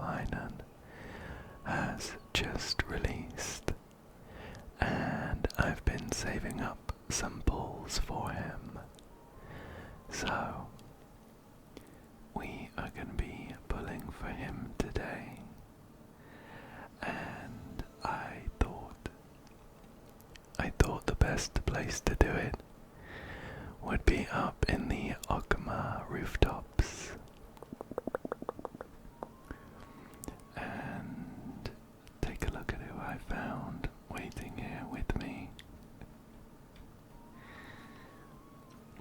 Phainon has just released, and I've been saving up some pulls for him. So, we are going to be pulling for him today, and I thought the best place to do it would be up in the Okama rooftops. And take a look at who I found waiting here with me.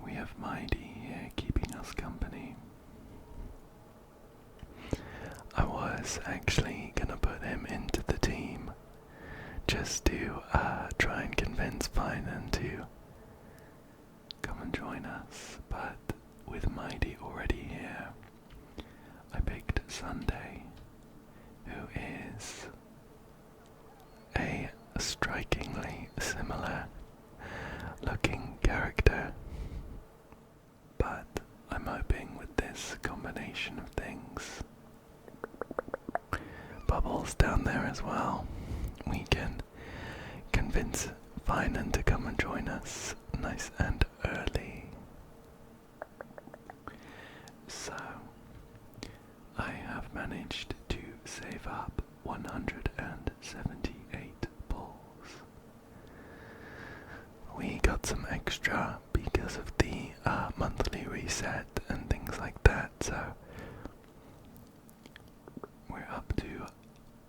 We have Mighty here keeping us company. I was actually gonna put him into the team just to try and convince Phainon to come and join us, but with Mighty already here, I picked Sunday, who is a strikingly similar looking character, but I'm hoping with this combination of things, Bubbles down there as well, we can convince Phainon to come and join us nice and early. So, I have managed to save up 178 pulls. We got some extra because of the monthly reset and things like that, so we're up to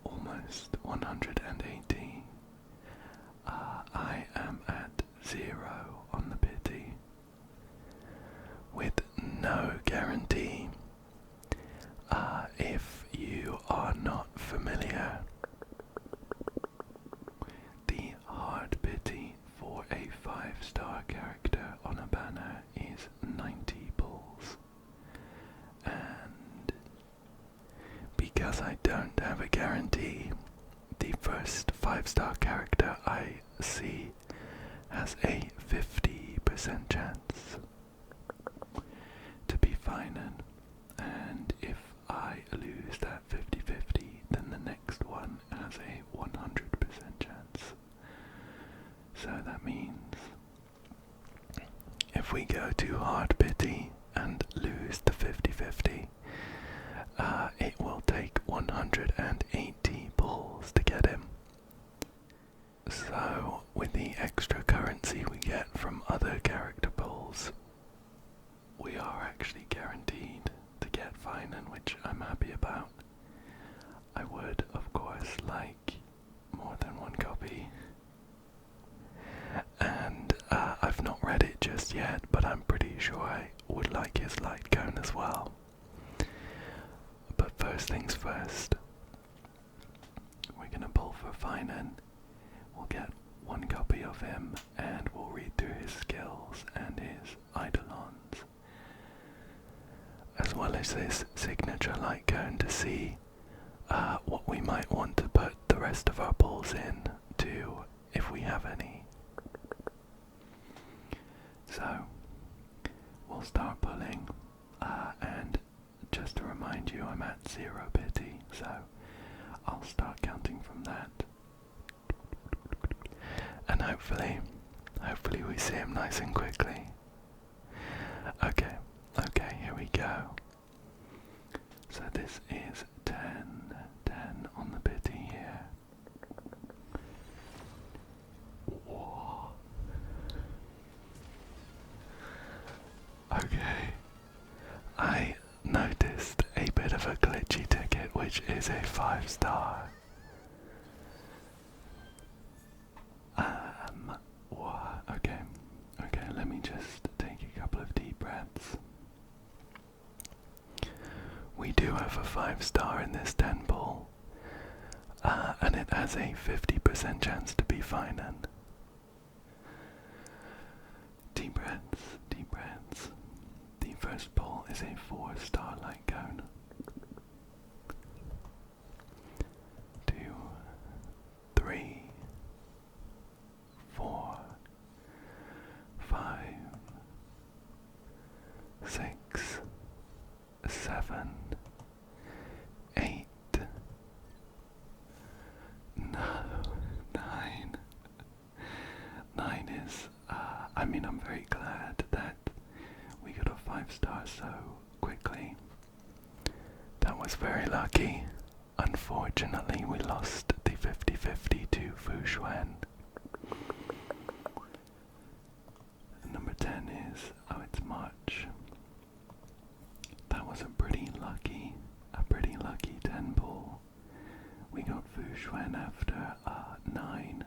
almost 180. I am at 0 on the pity, with no guarantee. If you are not familiar, the hard pity for a 5-star character on a banner is 90 pulls, and because I don't have a guarantee, the first 5-star character I see has a 50% chance to be Phainon, and if I lose that 50-50, then the next one has a 100% chance. So that means if we go to hard pity and lose the 50-50, it will take 180 pulls to get him. So, with the extra currency we get from other character pulls, we are actually guaranteed to get Phainon, which I'm happy about. I would, of course, like more than one copy. And I've not read it just yet, but I'm pretty sure I would like his light cone as well. But first things first, we're gonna pull for Phainon. We'll get one copy of him and we'll read through his skills and his Eidolons, as well as his signature light cone to see what we might want to put the rest of our pulls in to, if we have any. So, we'll start pulling, and just to remind you, I'm at 0 pity, so I'll start counting from that. And hopefully we see him nice and quickly. Okay, here we go. So this is 10 on the pity here. Whoa. Okay, I noticed a bit of a glitchy ticket, which is a 5-star. Okay, let me just take a couple of deep breaths. We do have a 5-star in this 10 pull, and it has a 50% chance to be Phainon. Deep breaths. The first pull is a 4-star light cone. 2, 3, 4, 5, 6, 7, 8, so quickly. That was very lucky. Unfortunately, we lost the 50-50 to Phainon. Number 10 is, oh, it's March. That was a pretty lucky 10 pull. We got Phainon after 9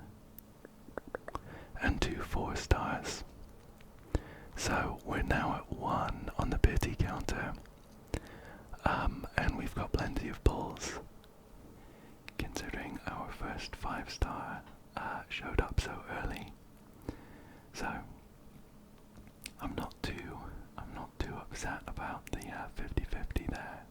and 2 4-stars. So we're now at 1 on the pity counter. And we've got plenty of pulls, considering our first 5-star showed up so early. So I'm not too upset about the 50-50 there.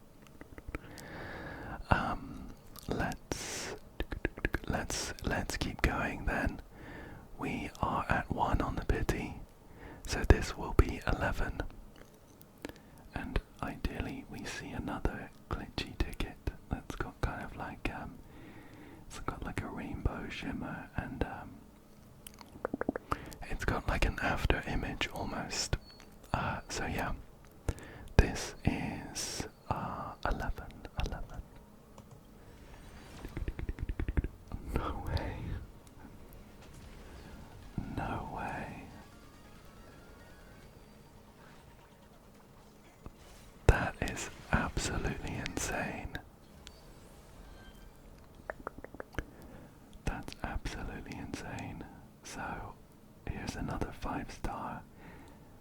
Let's keep going then. We are at 1 on the pity, so this will be 11. And ideally we see another glitchy ticket that's got kind of like it's got like a rainbow shimmer, and it's got like an after image almost. So yeah, this is 11. No way. No way. That is absolutely insane. That's absolutely insane. So, here's another 5-star,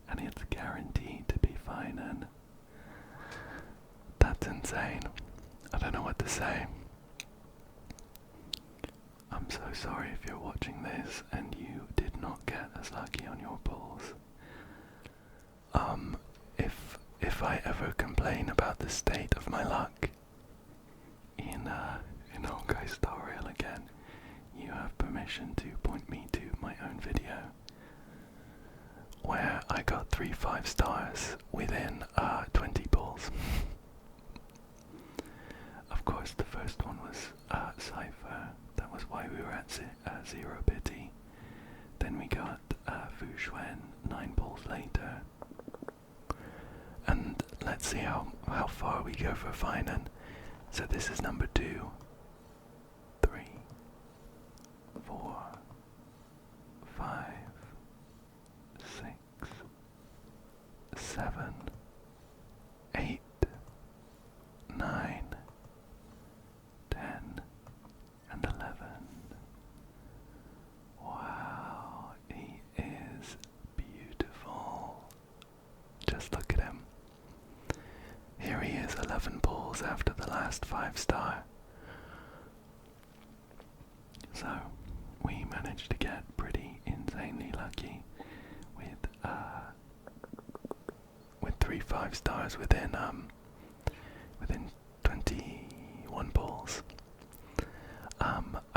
and it's guaranteed to be Phainon. That's insane. I don't know what to say. I'm so sorry if you're watching this and you did not get as lucky on your pulls. If I ever complain about the state of my luck in Honkai Star Rail again, you have permission to point me to my own video where I got 3 5-stars within 20 pulls. Of course, the first one was Cypher. That was why we were at 0 pity. Then we got Phainon 9 pulls later. And let's see how far we go for Phainon. So this is number 2, 3, 4, 5, 6, 7, 8, 9, 10, and 11. Wow, he is beautiful. Just look at him. Here he is, 11 pulls after the last 5-star. So, we managed to get pretty insanely lucky with 3 5-stars within 21 pulls.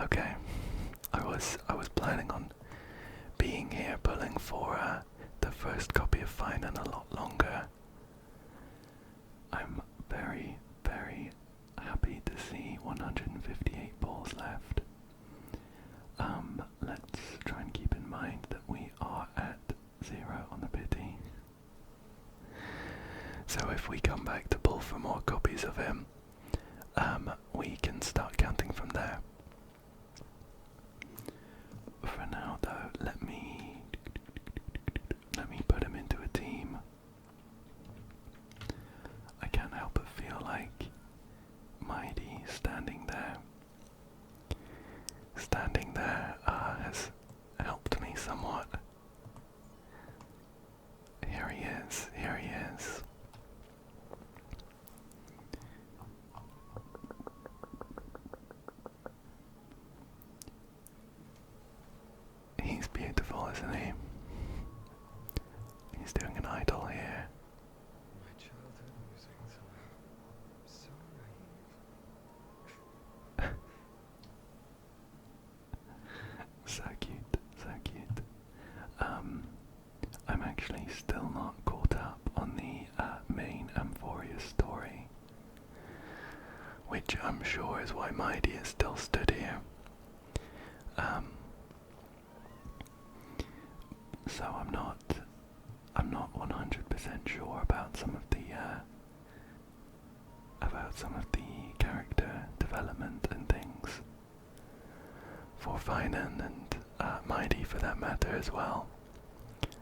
Okay, I was planning on being here pulling for the first copy of Phainon a lot longer. I'm very, very happy to see 158 pulls left. Let's try and keep in mind that we are at 0 on the pity. So if we come back to pull for more copies of him, we can start counting from there. For now though, let me put him into a team. I can't help but feel like Mighty standing there has helped me somewhat. Here he is. He's beautiful, isn't he? He's doing an idol here. My childhood musings are so naive. So cute. I'm actually still not caught up on the main Amphoreus story, which I'm sure is why Mighty is still stood here. So I'm not 100% sure about some of the some of the character development and things for Phainon and Mighty for that matter as well.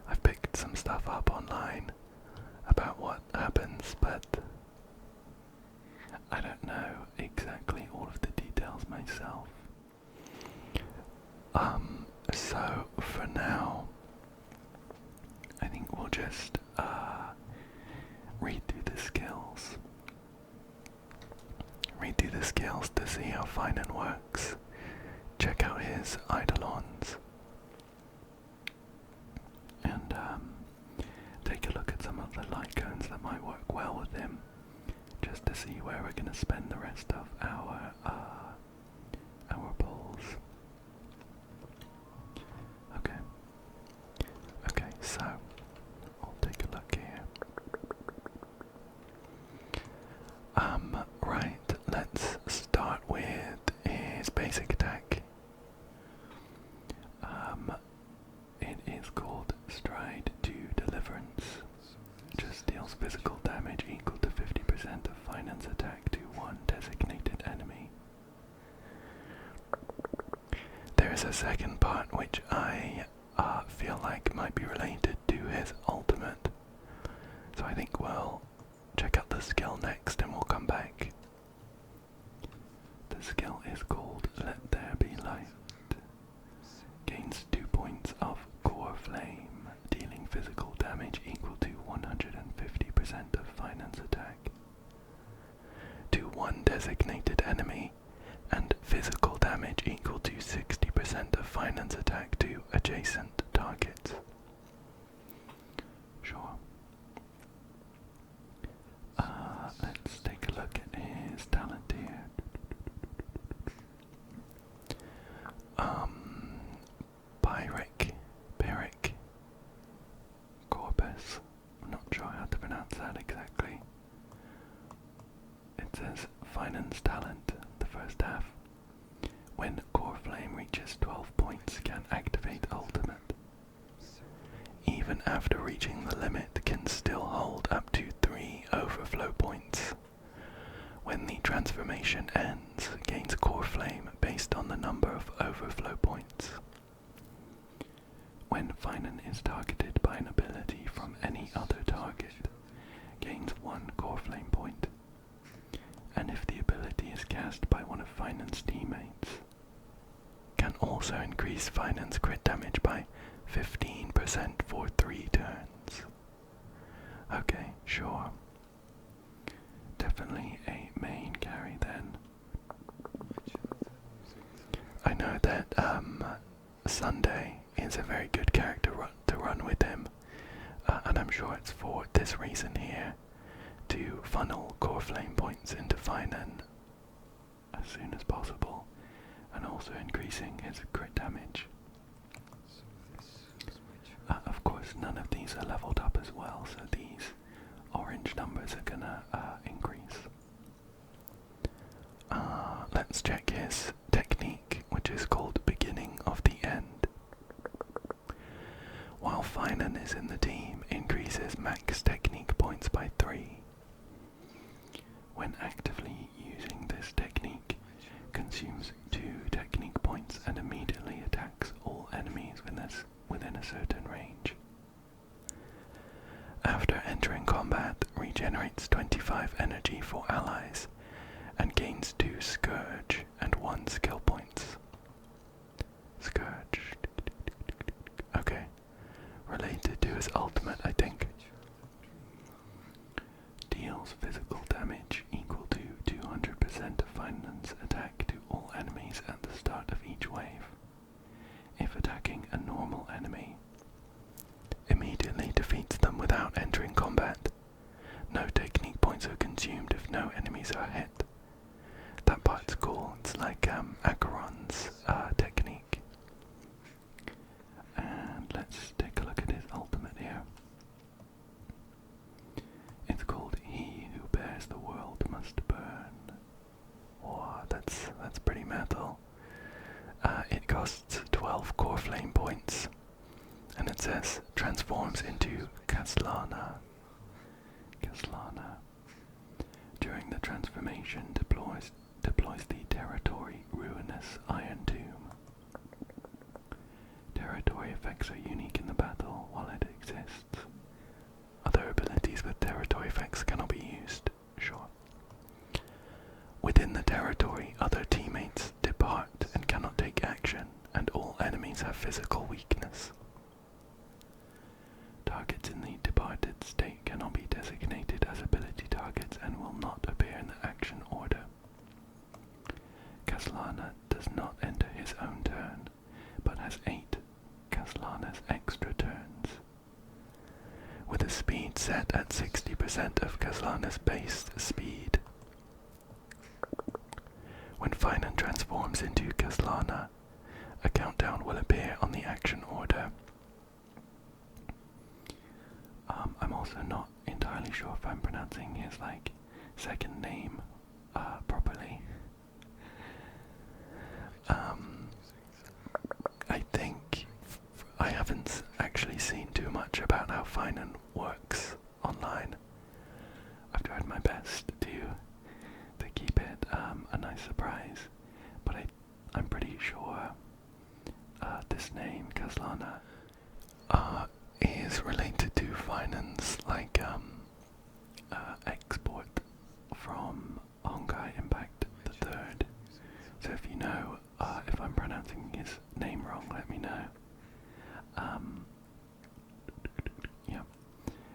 I've picked some stuff up online about what happens, but I don't know exactly all of the details myself. So for now, I think we'll just read through the skills. Read through the skills to see how Phainon works. Check out his Eidolons. And take a look at some of the light cones that might work well with him. Just to see where we're going to spend the rest of our pulls. Okay, so I'll take a look here. Right, let's start with his basic attack. It is called Stride to Deliverance. Just deals physical damage equal to 50% of Phainon's attack to one designated enemy. There is a second part which I feel like might be related to his ultimate. So I think we'll check out the skill next and we'll come back. The skill is called Let There Be Light. Gains 2 points of core flame, dealing physical damage equal to 150% of Phainon's attack to one designated enemy, and physical damage equal to 60% of Phainon's attack to adjacent targets. Sure. Let's take a look at his talent here. Pyrrhic Corpus. I'm not sure how to pronounce that exactly. It says Phainon's talent, the first half. When core flame reaches 12 points, can activate ultimate. Even after reaching the limit, can still hold up to 3 overflow points. When the transformation ends, gains core flame based on the number of overflow points. When Phainon is targeted by an ability from any other target, gains 1 core flame point. And if the ability is cast by one of Phainon's teammates, can also increase Phainon's crit damage by 15% for 3 turns. Okay, sure. Definitely a main carry then. I know that Sunday is a very good character to run with him, and I'm sure it's for this reason here, to funnel core flame points into Phainon as soon as possible, and also increasing his crit damage. Of course, none of these are leveled up as well, so these orange numbers are gonna increase. Let's check his technique, which is called Beginning of the End. While Phainon is in the team, increases max technique points by 3. When actively using this technique, consumes 2 technique points and immediately attacks all enemies within a certain range. After entering combat, regenerates 25 energy for allies, and gains 2 Scourge and 1 skill points. Scourge. Okay. Related to his ultimate, I think. Deals physical damage equal to 200% of Phainon's attack to all enemies at the start of each wave. If attacking a normal enemy, immediately defeats them without entering combat. No technique points are consumed if no enemies are hit. That part's cool. It's like Acheron's technique. And let's take a look at his ultimate here. It's called He Who Bears the World Must Burn. Wow, that's pretty metal. It costs 12 core flame points, and it says transforms into Caslana. Caslana. During the transformation, deploys the Territory Ruinous Iron Tomb. Territory effects are unique in the battle while it exists. Other abilities with territory effects cannot be used. Sure. Within the territory, other teammates depart and cannot take action, and all enemies have physical weakness. Targets in the departed state cannot be designated as ability targets and will not appear in the action order. Caslana does not enter his own turn, but has 8 Caslana's extra turns. With a speed set at 60% of Caslana's base speed. When Phainon transforms into Caslana, a countdown will appear on the action order. I'm also not entirely sure if I'm pronouncing his second name properly. I think I haven't actually seen too much about how Phainon works online. I've tried my best to keep it a nice surprise, but I'm pretty sure this name, Caslana, is related to Phainon's export from Honkai Impact the Third. So if you know if I'm pronouncing his name wrong, let me know. Yeah.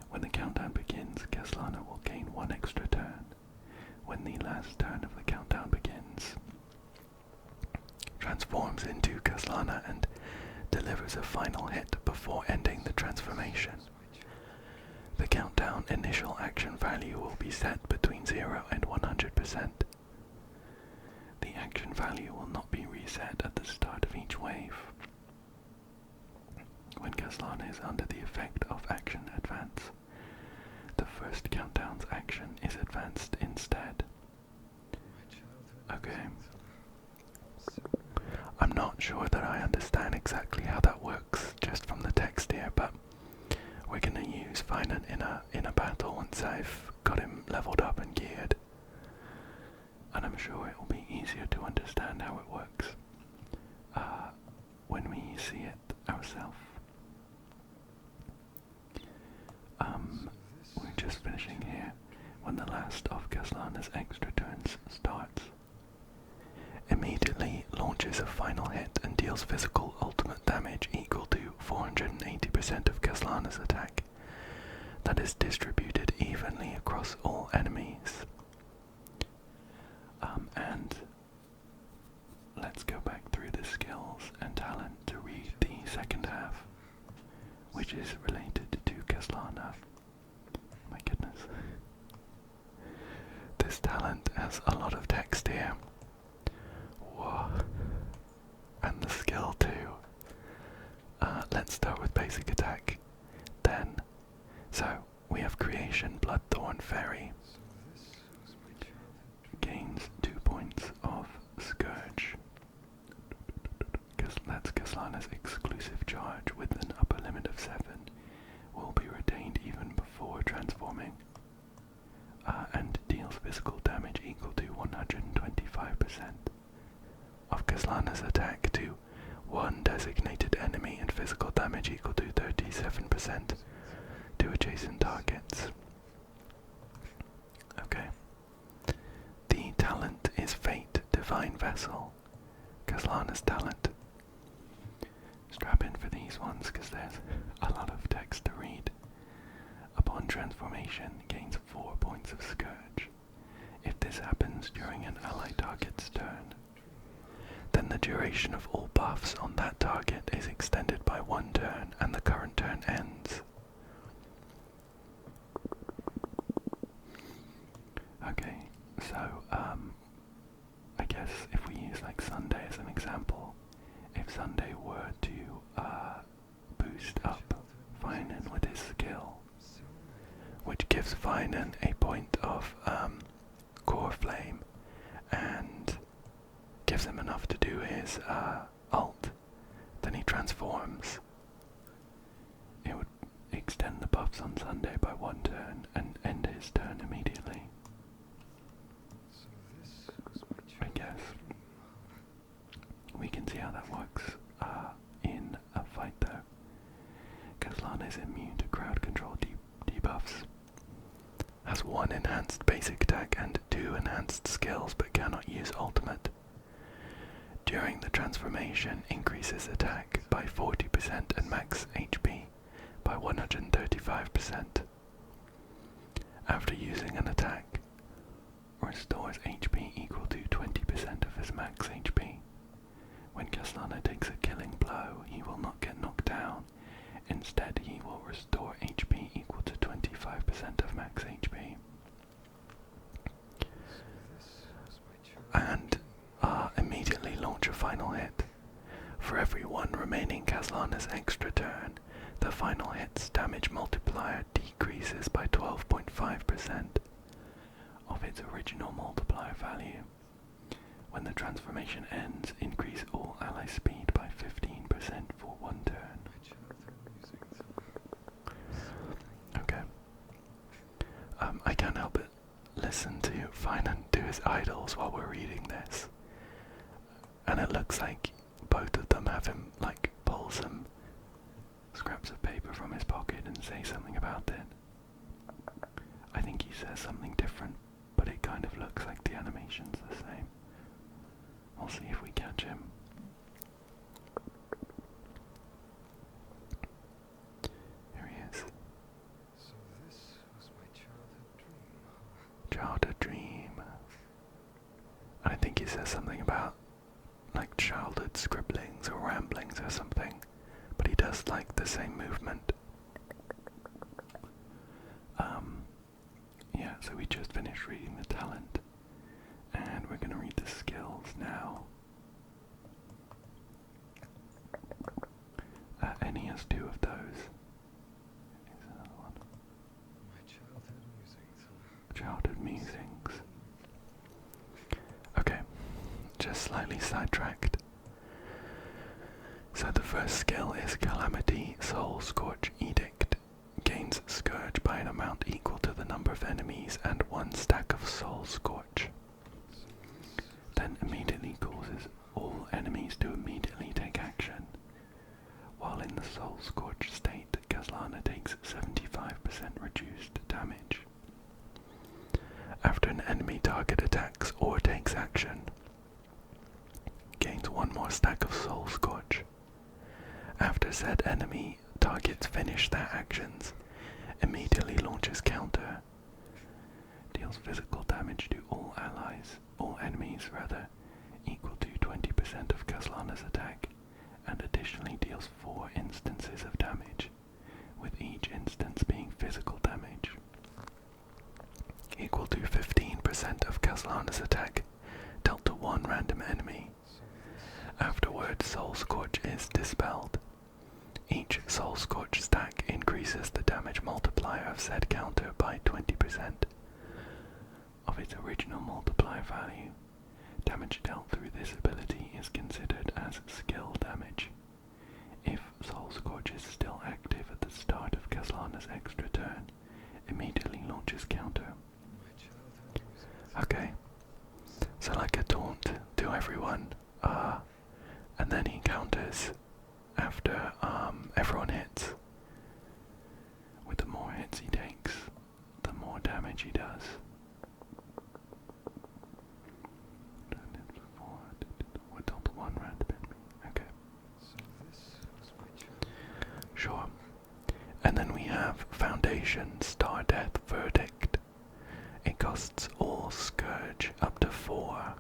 When the countdown begins, Caslana will gain 1 extra turn. When the last turn of the countdown begins, transforms into Caslana and delivers a final hit before ending the transformation. The countdown initial action value will be set between 0 and 100%. The action value will not be reset at the start of each wave. When Caslana is under the effect of action advance, the first countdown's action is advanced instead. Okay. I'm not sure that I understand exactly how that works just from the text here, but we're going to use Phainon in a battle once I've got him leveled up and geared. And I'm sure it will be easier to understand how it works when we see it ourselves. We're just finishing here. When the last of Caslana's extra turns starts, immediately launches a final hit and deals physical ultimate damage equal to 480% of Caslana's attack. That is distributed evenly across all enemies. And let's go back through the skills and talent to read the second half, which is related to Caslana. My goodness. This talent has a lot of text here. Whoa. And the skill too. Let's start with basic attack. Then, so we have Creation, Bloodthorn, Fairy. Gains 2 points of Scourge. That's Caslana's exclusive charge with an upper limit of 7. Will be retained even before transforming. And deals physical damage equal to 125% of Caslana's attack to one designated enemy and physical damage equal to 37% to adjacent targets. Okay. The talent is Fate, Divine Vessel. Caslana's talent. Strap in for these ones because there's a lot of text to read. Upon transformation, gains 4 points of Scourge. If this happens during an allied target's turn, then the duration of all buffs on that target is extended by 1 turn and the current turn ends. Okay, so I guess if we use Sunday as an example, if Sunday were to boost up Phainon with his skill, which gives Phainon a point of Core Flame and gives him enough to do his ult, then he transforms. It would extend the buffs on Sunday by 1 turn and end his his turn immediately. So this was my I childhood guess. dream. We can see how that works in a fight though. Kazlan is immune to crowd control debuffs. Has 1 enhanced basic attack and 2 enhanced skills but cannot use ultimate. During the transformation, increases attack by 40% and max HP by 135%. After using an attack, restores HP equal to 20% of his max HP. When Caslana takes a killing blow, he will not get knocked down. Instead, he will restore HP equal to 25% of max HP. So this was my childhood And dream. immediately launch a final hit. For every 1 remaining Caslana's extra turn, the final hit's damage multiplier decreases by 12.5% of its original multiplier value. When the transformation ends, increase all ally speed by 15% for 1 turn. My childhood musings. Okay. I can't help but listen to Phainon do his idols while we're reading this. And it looks like both of them have him, like, pull some scraps of paper from his pocket and say something about it. I think he says something different, but it kind of looks like the animation's the same. We'll see if we catch him. Here he is. So this was my childhood dream. Childhood dream. I think he says something about like childhood scribblings or ramblings or something, but he does like the same movement. Yeah, so we just finished reading the talent, and we're going to read the skills now. And he has 2 of those. Here's another one. My childhood musings. Childhood musings. Okay, just slightly sidetracked. So the first skill is Calamity Soul Scorch Edict. Gains Scourge by an amount equal to the number of enemies and 1 stack of Soul Scorch. So this Then immediately causes all enemies to immediately take action. While in the Soul Scorch state, Caslana takes 75% reduced damage. After an enemy target attacks or takes action, gains 1 more stack of Soul Scorch. After said enemy targets finish their actions, immediately launches counter. Deals physical damage to all enemies equal to 20% of Caslana's attack, and additionally deals 4 instances of damage, with each instance being physical damage. Equal to 15% of Caslana's attack, dealt to 1 random enemy. Afterwards, Soul Scorch is dispelled. Each Soul Scorch stack increases the damage multiplier of said counter by 20% of its original multiplier value. Damage dealt through this ability is considered as skill damage. If Soul Scorch is still active at the start of Caslana's extra turn, immediately launches counter. my childhood musings. Okay, so like a taunt to everyone, and then he counters after everyone hits. With the more hits he takes, the more damage he does. What dealt to 1 random enemy? Okay, So this was my childhood dream. sure. And then we have Foundation Star Death Verdict. It costs all Scourge up to 4.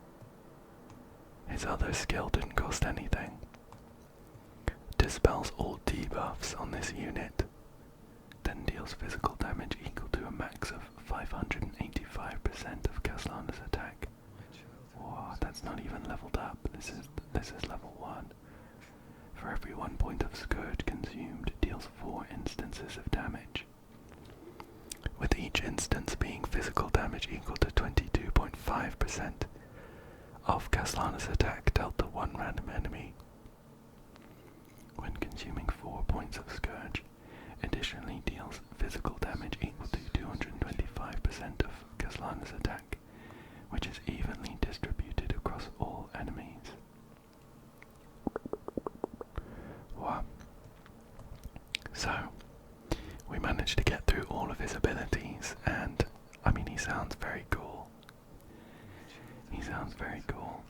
His other skill didn't cost anything. Dispels all debuffs on this unit. Then deals physical damage equal to a max of 585% of Caslana's attack. My childhood Whoa, that's not even leveled up. This is level 1. For every 1 point of Scourge consumed, deals 4 instances of damage, with each instance being physical damage equal to 22.5% of Caslana's attack dealt to 1 random enemy. When consuming 4 points of Scourge, additionally deals physical damage equal to 225% of Caslana's attack, which is evenly distributed across all enemies. Wow. So, we managed to get through all of his abilities, and I mean, he sounds very cool. He sounds very cool.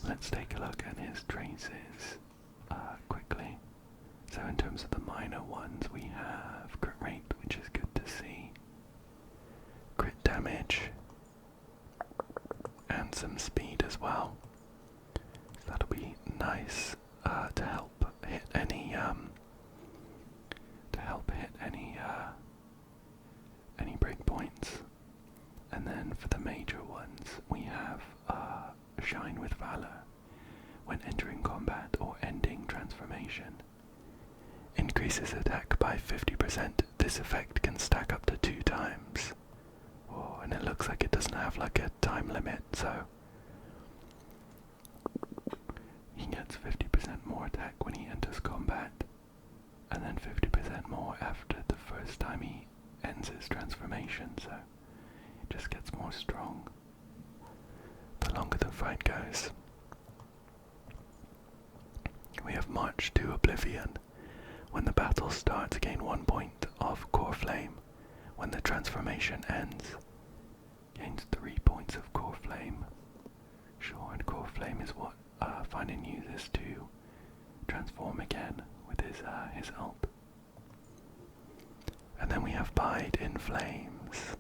Let's take a look at his traces quickly. So in terms of the minor ones, we have crit rate, which is good to see, crit damage, and some speed as well. So that'll be nice to help hit any breakpoints. And then for the major ones, we have Shine with Valor. When entering combat or ending transformation, increases attack by 50%. This effect can stack up to 2 times. Oh, and it looks like it doesn't have like a time limit, so he gets 50% more attack when he enters combat, and then 50% more after the first time he ends his transformation, so it just gets more strong the longer the fight goes. We have March to Oblivion. When the battle starts, gain 1 point of Core Flame. When the transformation ends, gains 3 points of Core Flame. Sure, and Core Flame is what Phainon uses to transform again with his ult. And then we have Bide in Flames.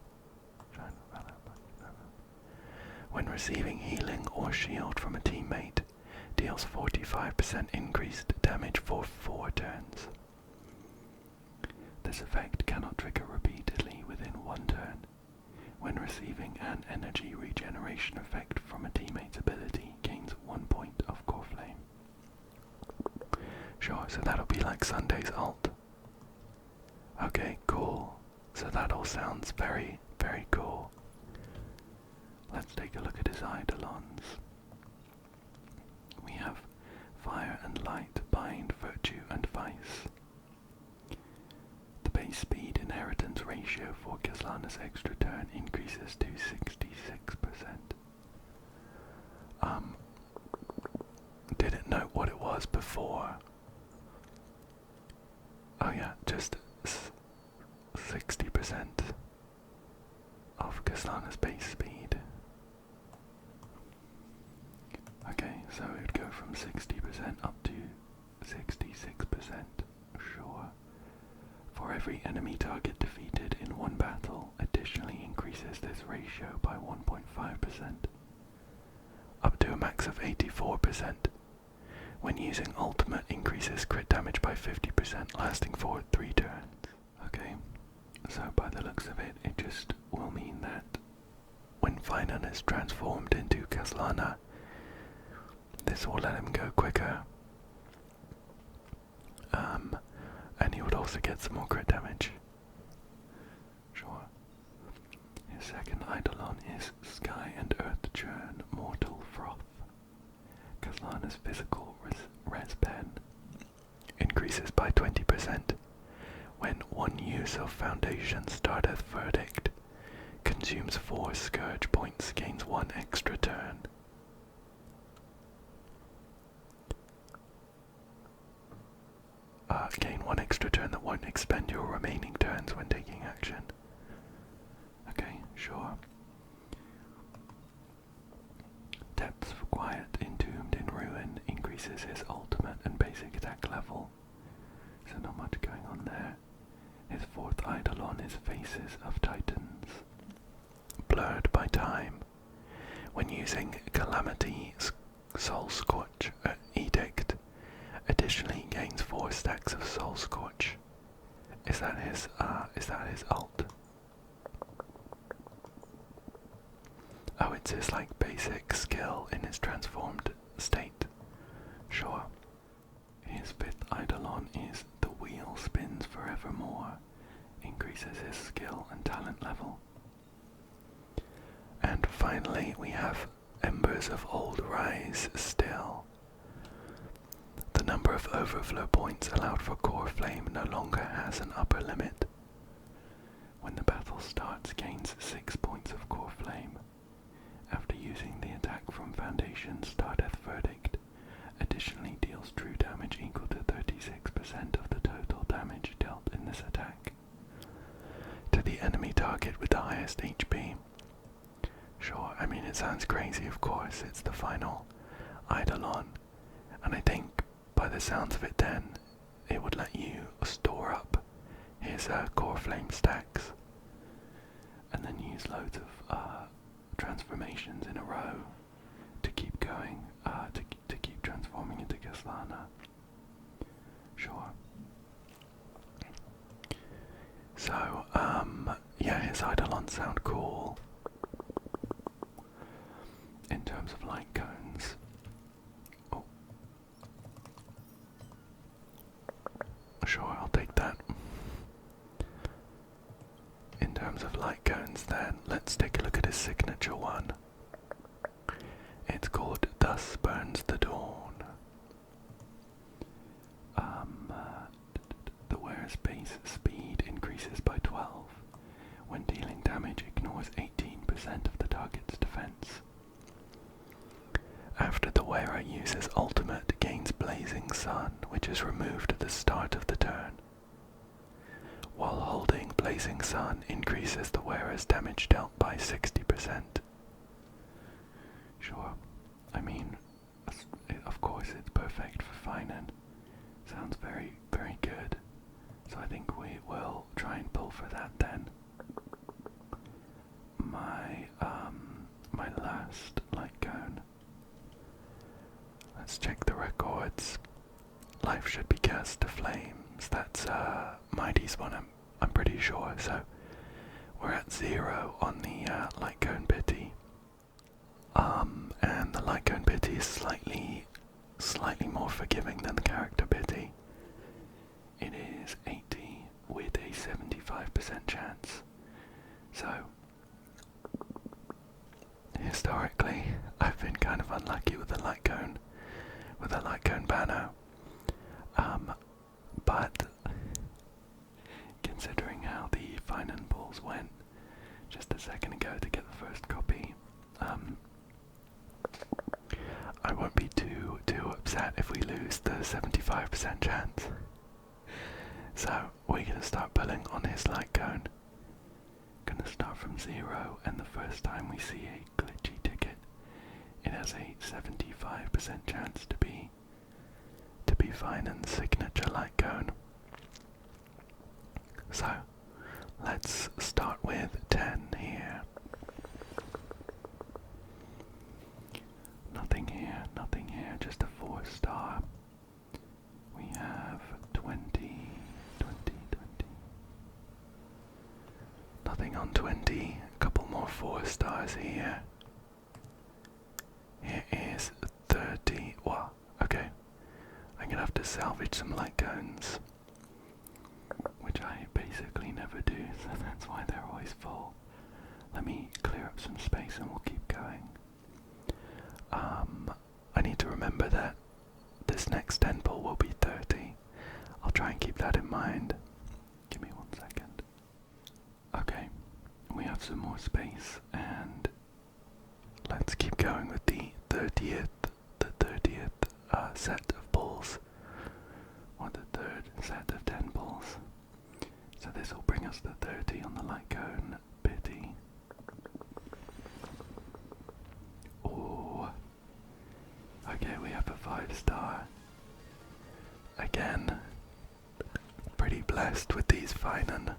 When receiving healing or shield from a teammate, deals 45% increased damage for 4 turns. This effect cannot trigger repeatedly within 1 turn. When receiving an energy regeneration effect from a teammate's ability, gains 1 point of Core Flame. Sure, so that'll be like Sunday's ult. Okay, cool. So that all sounds very, very cool. Let's take a look at his Eidolons. We have Fire and Light, Bind, Virtue, and Vice. The base speed inheritance ratio for Caslana's extra turn increases to 66%. Didn't know what it was before. Oh yeah, just 60% of Caslana's base speed. Okay, so it would go from 60% up to 66%, sure. For every enemy target defeated in one battle, additionally increases this ratio by 1.5%, up to a max of 84%. When using ultimate, increases crit damage by 50%, lasting for 3 turns. Okay, so by the looks of it, it just will mean that when Phainon is transformed into Caslana, this will let him go quicker. And he would also get some more crit damage. Sure. His second Eidolon is Sky and Earth Churn, Mortal Froth. Caslana's physical res pen increases by 20% when one use of Foundation Stardust Verdict consumes 4 Scourge points, gains 1 extra turn. Gain 1 extra turn that won't expend your remaining turns when taking action. Okay, sure. Depths for Quiet, Entombed in Ruin increases his ultimate and basic attack level, so not much going on there. His fourth Eidolon is Faces of Titans. Blurred by Time. When using Calamity Soul Scorch Edict, additionally gains 4 stacks of Soul Scorch. Is that his ult? Oh, it's his like basic skill in his transformed state. Sure. His fifth Eidolon is The Wheel Spins Forevermore. Increases his skill and talent level. And finally we have Embers of Old Rise Still. The number of overflow points allowed for core flame no longer has an upper limit. When the battle starts, gains 6 points of core flame. After using the attack from Foundation, Stardeath Verdict additionally deals true damage equal to 36% of the total damage dealt in this attack to the enemy target with the highest HP. Sure, I mean it sounds crazy, of course, it's the final Eidolon, and I think by the sounds of it then, it would let you store up his core flame stacks, and then use loads of transformations in a row to keep going, to keep transforming into Gaslana. Sure. So, yeah, his Eidolons sound cool. In terms of light cones, oh, sure, I'll take that. In terms of light cones then, let's take a look at his signature one. It's called Thus Burns the Dawn. The wearer's base speed increases by 12. When dealing damage, ignores 18% of the target's defense. After the wearer uses ultimate, gains Blazing Sun, which is removed at the start of the turn. While holding Blazing Sun, increases the wearer's damage dealt by 60%. Sure, I mean, of course it's perfect for Phainon. Sounds very, very good. So I think we will try and pull for that then. My last light cone. Let's check the records. Life should be cast to flames. That's Mighty's one, I'm pretty sure. So we're at 0 on the light cone pity. And the light cone pity is slightly more forgiving than the character pity. It is 80 with a 75% chance. So historically, I've been kind of unlucky with the light cone banner. But considering how the Phainon Pulls went just a second ago to get the first copy, I won't be too upset if we lose the 75% chance. So we're gonna start pulling on his light cone. Gonna start from 0, and the first time we see a glitchy ticket, it has a 75% chance to be Phainon's signature light cone. So let's start with 10 here. Nothing here, just a 4-star. We have 20. Nothing on 20, a couple more 4-stars here. Here is 30, wow, okay. I'm gonna have to salvage some light cones, which I basically never do, so that's why they're always full. Let me clear up some space and we'll keep going. I need to remember that this next 10 pull will be 30. I'll try and keep that in mind. Give me 1 second. Okay, we have some more space, and let's keep going with the 30th set of pulls, or the third set of 10 pulls. So this will bring us to 30 on the light cone pity. Oh, okay, we have a 5-star. Again, pretty blessed with these Phainon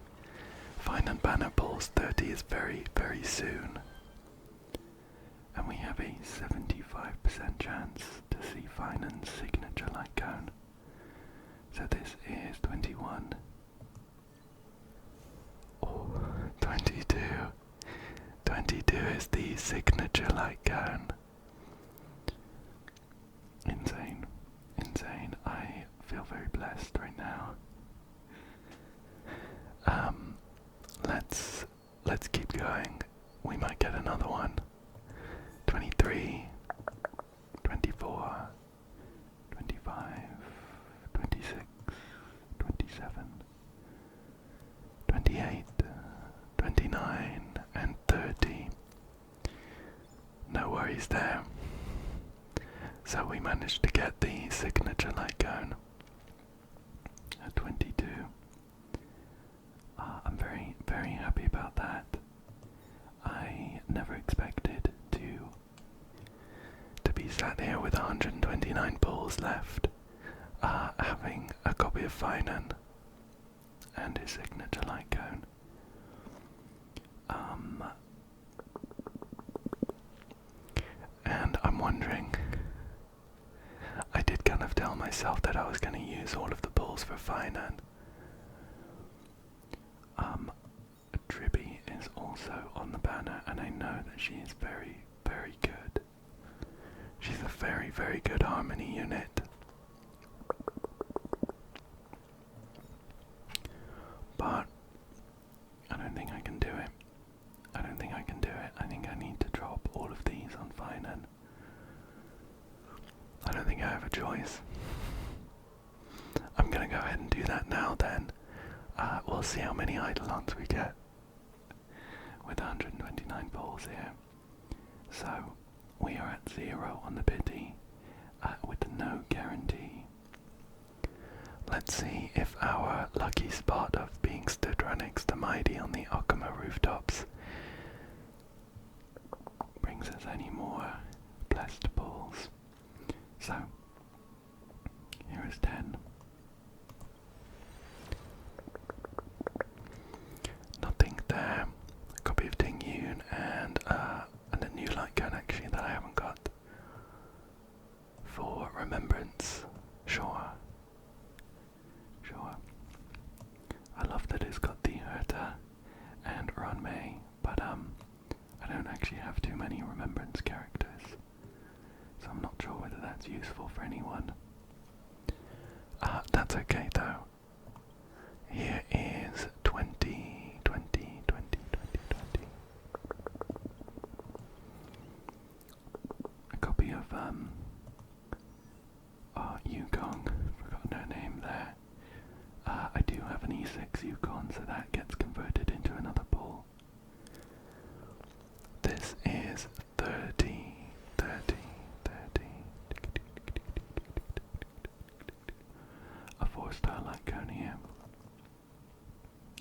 banner pulls. 30 is very, very soon. And we have a 75% chance to see Phainon's signature light cone. So this is 21. Oh, 22. 22 is the signature light cone. Insane. I feel very blessed right now. Let's keep going. We might get another one. 23, 24, 25, worries there. So we managed to get the signature light cone at 22. I'm very, very happy about that. I never expected to be sat here with 129 pulls left, having a copy of Phainon and his signature light cone. And I'm wondering, I did kind of tell myself that I was going to use all of the pulls for Phainon. Tribby is also on the banner, and I know that she is very, very good. She's a very, very good harmony unit. But I don't think I can do it. I don't think I can do it. I think I need to drop all of these on Phainon. I don't think I have a choice. I'm gonna go ahead and do that now then. We'll see how many Eidolons we get with 129 pulls here. So we are at 0 on the pity with no guarantee. Let's see if our lucky spot of being stood right next to Mighty on the Okuma rooftops brings us any more blessed pulls. So here is 10. Nothing there. A copy of Ting Yun and a new light gun actually that I haven't got. For remembrance. Sure. I love that it's got the Herta and Ranmei, but I don't actually have too many remembrance characters, so I'm not sure whether that's useful for anyone. That's okay though. Here is 20. A copy of Yukong, forgotten her name there. I do have an E6 Yukon, so that gets converted into another pull. This is 30. A 4-star light cone here.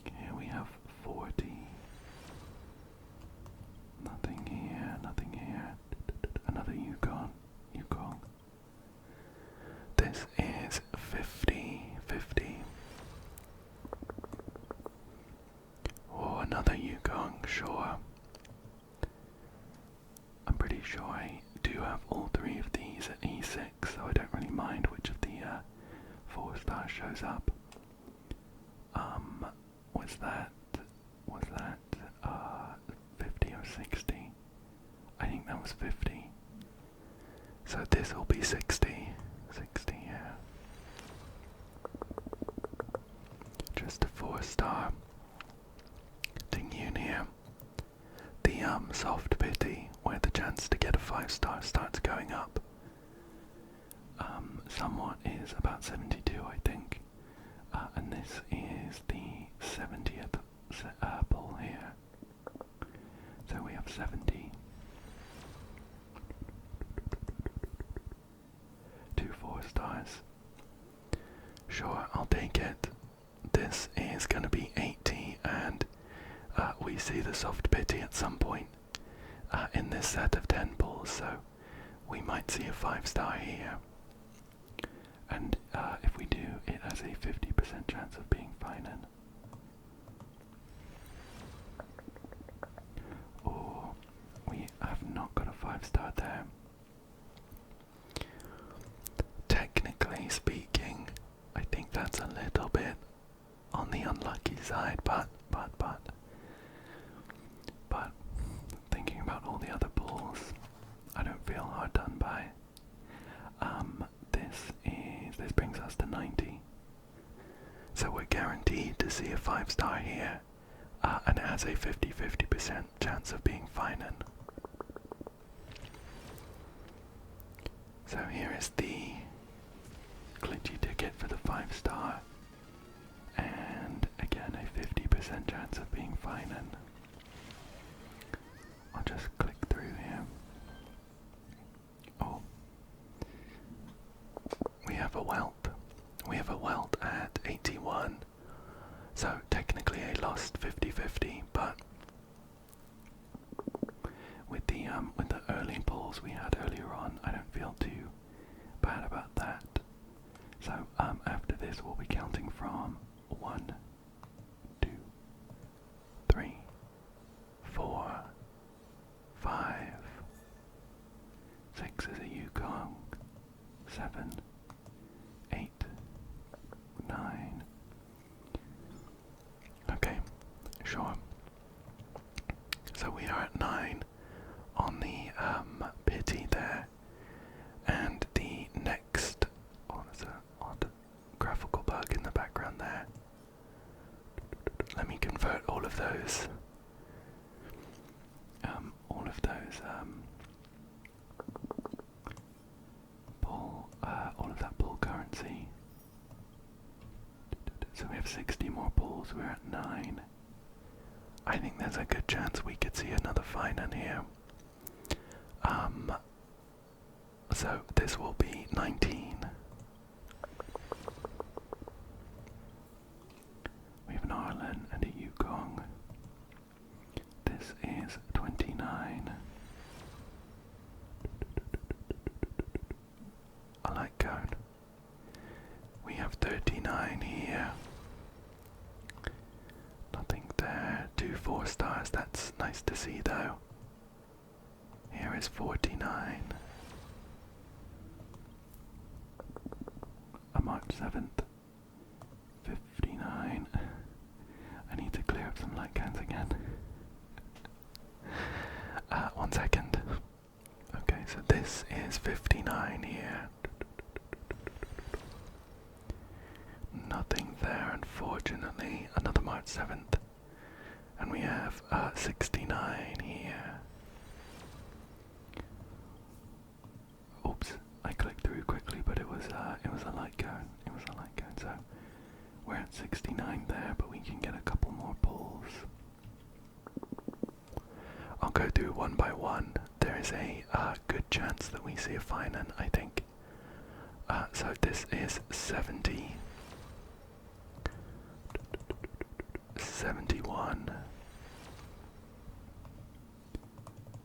Here we have 40. Nothing here. Another Yukon. This is 50. Oh, another Yukon, sure. I'm pretty sure I do have all 3 of these at E6, so I don't really mind which of the 4 stars shows up. Was that 50 or 60? I think that was 50. So this will be 60. 60, yeah. Just a 4-star. Ting Yun here. The soft pity, where the chance to get a 5-star starts going up. Somewhat is about 72, I think. And this is the 70th pull here. So we have 70. 2 4-stars. Sure, I'll take it. This is going to be 80, and we see the soft pity at some point in this set of 10 pulls, so we might see a 5-star here. And if we do, it has a 50% chance of being Phainon. Oh, we have not got a 5-star there. Technically speaking, I think that's a little bit on the unlucky side, but thinking about all the other pulls, I don't feel hard done by. This brings us to 90. So we're guaranteed to see a 5-star here, and it has a 50% chance of being Phainon. So here is the glitchy ticket for the 5-star, and again a 50% chance of being Phainon. I'll just click through here. a welt. We have a welt at 81. So technically I lost 50-50, but with the early pulls we had earlier on, I don't feel too bad about that. So after this we'll be counting from 1, 2, 3, 4, 5, 6 is a Yukong, 7, 8, 9. Okay, sure. So we are at 9 on the pity there, and the next, oh, there's an odd graphical bug in the background there. Let me convert all of those, all of that pull currency. So we have 60 more pulls, we're at 9. I think there's a good chance we could see another Phainon here. So this will be 19. We have an Arlen and a Yukong. This is 29. I like cone. We have 39 here. Nothing there. 2 4-stars. That's nice to see though. Here is 49. A March 7th. 59. I need to clear up some light cones again. 1 second. Okay, so this is 59 here. Nothing there, unfortunately. Another March 7th. And we have 69 here. Oops, I clicked through quickly, but it was a light cone. It was a light cone, so we're at 69 there, but we can get a couple more pulls. I'll go through one by one. There is a good chance that we see a Phainon, I think. So this is 70. 71.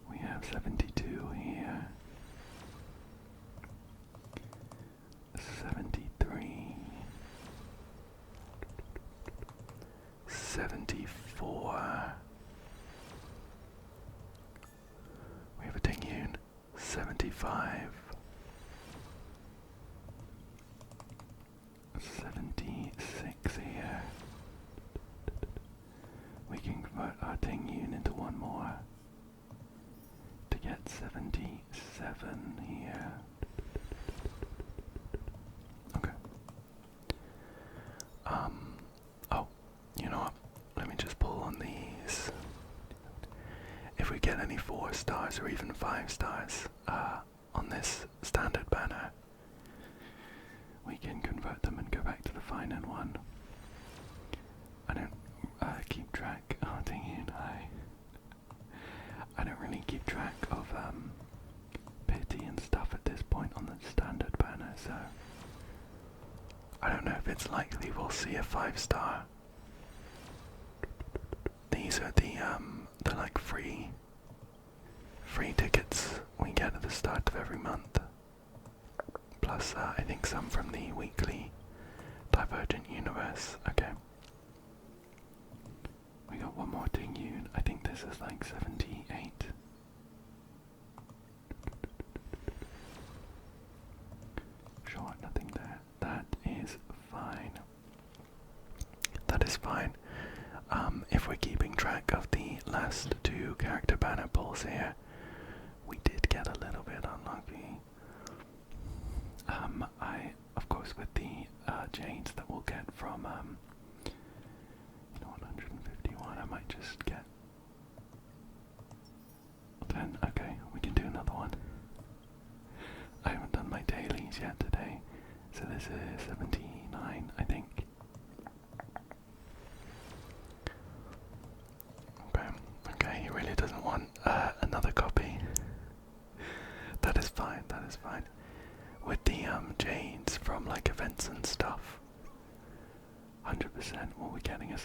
We have 72 here. 73. 74. We have a Tingyun. 75. 76 here. We can convert our Tingyun into one more to get 77 here. Okay. Oh, you know what? Let me just pull on these. If we get any 4-stars or even 5-stars on this standard banner, we can convert them and go back to the Phainon one. I don't keep track. Oh, dang it, I don't really keep track of pity and stuff at this point on the standard banner, so I don't know if it's likely we'll see a 5-star. These are the like free tickets we get at the start of every month. Plus, I think some from the weekly Divergent Universe. Okay. We got one more Tingyun. I think this is like 78. Sure, nothing there. That is fine. That is fine. If we're keeping track of the last 2 character banner pulls here, we did get a little bit unlucky. Of course, with the jades that we'll get from 151, I might just get 10. Okay, we can do another one. I haven't done my dailies yet today, so this is 79, I think. Okay, he really doesn't want another copy. That is fine, that is fine. with the jades from like events and stuff. 100% we'll be getting a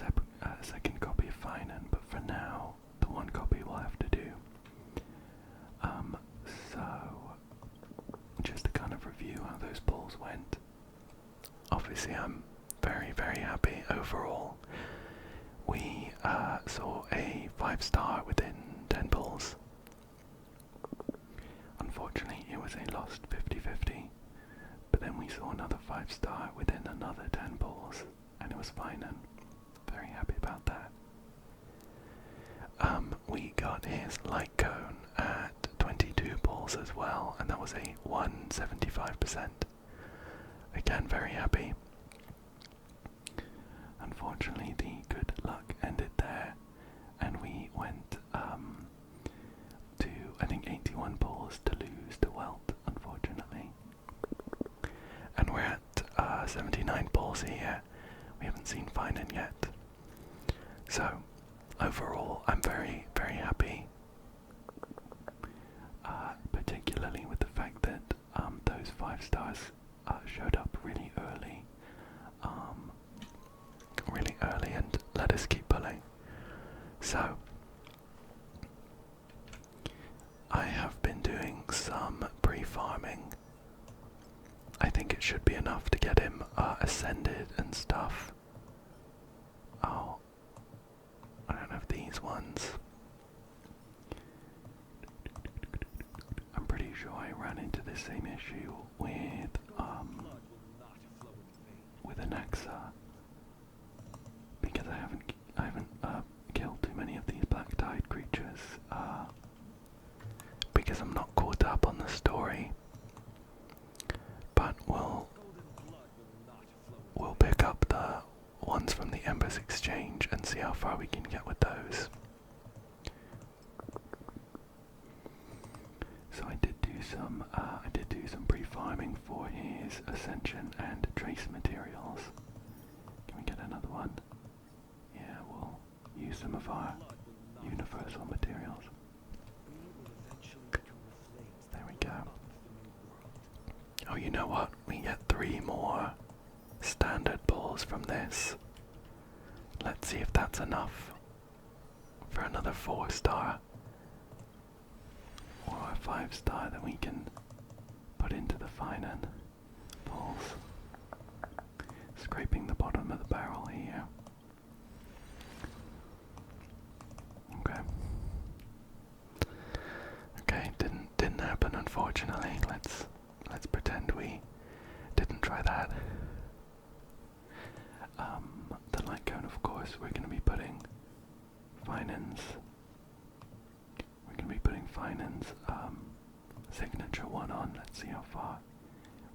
second copy of Phainon, but for now, the one copy we'll have to do. So, just to kind of review how those pulls went. Obviously, I'm very, very happy overall. We saw a 5-star within 10 pulls. Unfortunately, it was a lost 50-50, but then we saw another 5-star within another 10 pulls, and it was Phainon. Very happy about that. We got his light cone at 22 pulls as well, and that was a 175%. Again, very happy. Unfortunately, the good luck ended there, and we went to, I think, 81 pulls to lose to Welt, unfortunately. And we're at 79 pulls here. We haven't seen Phainon yet. So, overall, I'm very, very happy. Particularly with the fact that those 5 stars showed up really early. And let us keep pulling. So, I have been doing some pre-farming. I think it should be enough to get him ascended and stuff. Oh, I don't have these ones. I'm pretty sure I ran into the same issue with Anaxa, because I haven't killed too many of these black tide creatures, because I'm not caught up on the story. But we'll pick up the ones from the Embers Exchange and see how far we can get with those. So I did do some pre-farming for his Ascension and Trace materials. Can we get another one? Yeah, we'll use some of our universal materials. There we go. Oh, you know what? We get 3 more standard pulls from this. Let's see if that's enough for another 4-star. Or a 5-star that we can put into the Phainon Pulls. Scraping the bottom of the barrel here. Okay. Okay, didn't happen, unfortunately. Let's pretend we didn't try that. The light cone, of course, we're going to be putting Phainon's signature one on. Let's see how far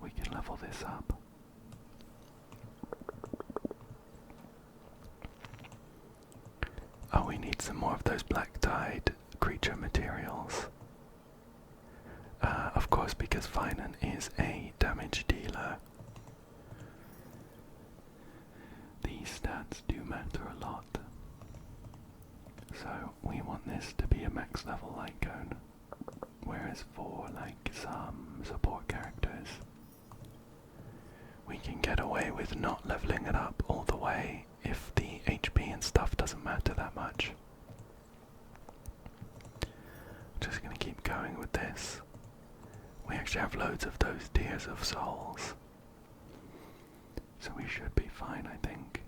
we can level this up. Oh, we need some more of those black tide creature materials. Of course, because Phainon is a damage dealer, these stats do matter a lot. So we want this to be a max level light cone, whereas for like some support characters, we can get away with not leveling it up all the way if the HP and stuff doesn't matter that much. Just gonna keep going with this. We actually have loads of those Tears of Souls, so we should be fine, I think.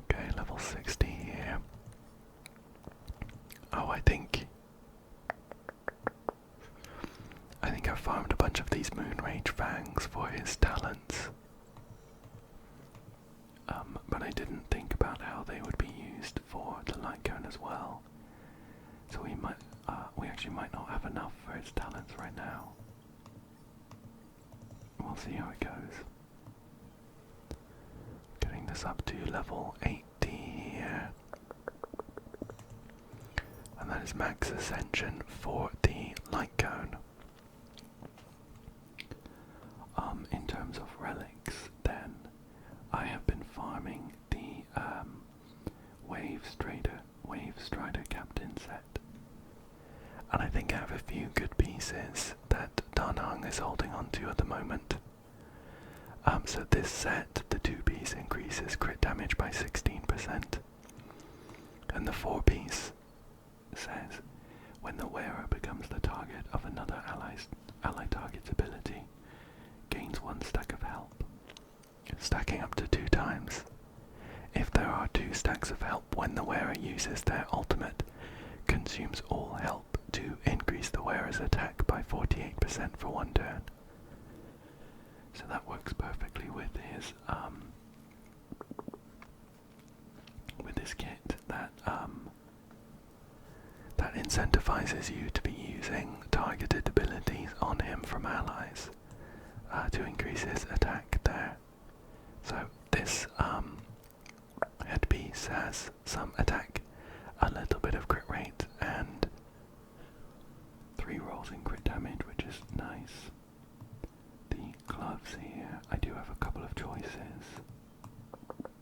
Okay, level 60 here. Oh, I think I farmed a bunch of these Moonrage Fangs for his talents. But I didn't think about how they would be used for the light cone as well. So we actually might not have enough for his talents right now. We'll see how it goes. Getting this up to level 80 here. And that is max ascension for the light cone. In terms of relics, then, I have been farming the Wave Strider Captain set. And I think I have a few good pieces that Danhang is holding on to at the moment. So this set, the 2-piece increases crit damage by 16%. And the 4-piece says, when the wearer becomes the target of another ally target's ability, gains 1 stack of help, stacking up to 2 times. If there are 2 stacks of help when the wearer uses their ultimate, consumes all help to increase the wearer's attack by 48% for 1 turn. So that works perfectly with his kit that that incentivizes you to be using targeted abilities on him from allies to increase his attack there. So this headpiece has some attack, a little bit of crit rate, and 3 rolls in crit damage, which is nice. The gloves here, I do have a couple of choices,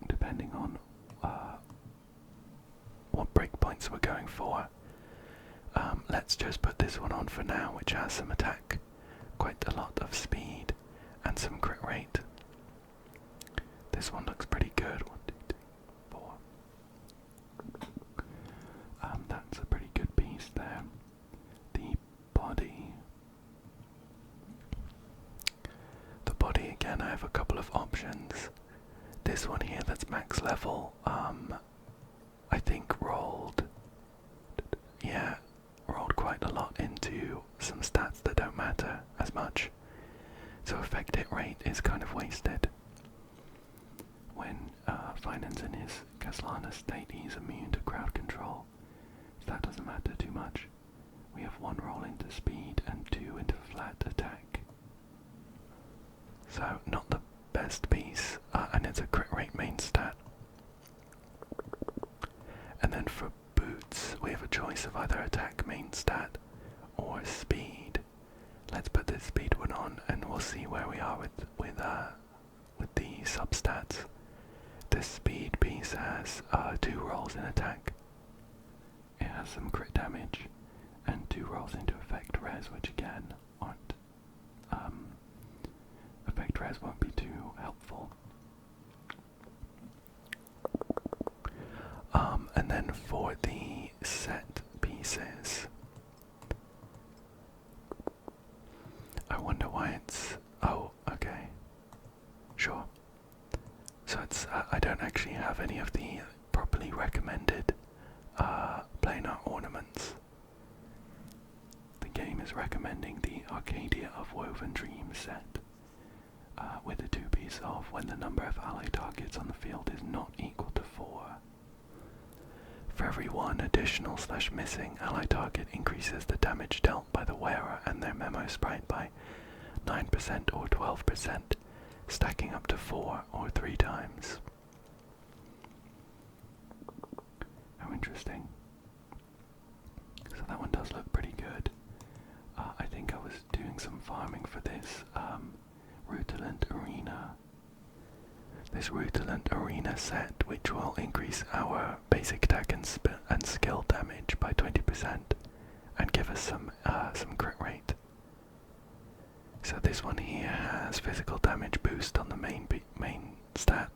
depending on what breakpoints we're going for. Let's just put this one on for now, which has some attack, quite a lot of speed, and some crit rate. This one looks pretty good. 1, 2, 3, 4. That's a pretty good piece there. The body. The body, again, I have a couple of options. This one here that's max level, I think rolled quite a lot into some stats that don't matter as much. So effect hit rate is kind of wasted. When Phainon's in his Caslana state, he's immune to crowd control. So that doesn't matter too much. We have 1 roll into speed and 2 into flat attack. So not the best piece, and it's a crit rate main stat. And then for boots, we have a choice of either attack main stat or speed. Let's put this speed one on, and we'll see where we are with the substats. This speed piece has 2 rolls in attack. It has some crit damage and 2 rolls into effect res, which again aren't effect res won't be too helpful. And then for the set pieces, I wonder why it's... oh, okay. Sure. So it's, I don't actually have any of the properly recommended planar ornaments. The game is recommending the Arcadia of Woven Dreams set, with a 2-piece of when the number of ally targets on the field is not equal to 4. For every 1 additional / missing ally target increases the damage dealt by the wearer and their memo sprite by 9% or 12%, stacking up to 4 or 3 times. How interesting. So that one does look pretty good. I think I was doing some farming for this Rutilant Arena. This Rutilant Arena set, which will increase our basic attack and skill damage by 20% and give us some crit rate. So this one here has physical damage boost on the main stat,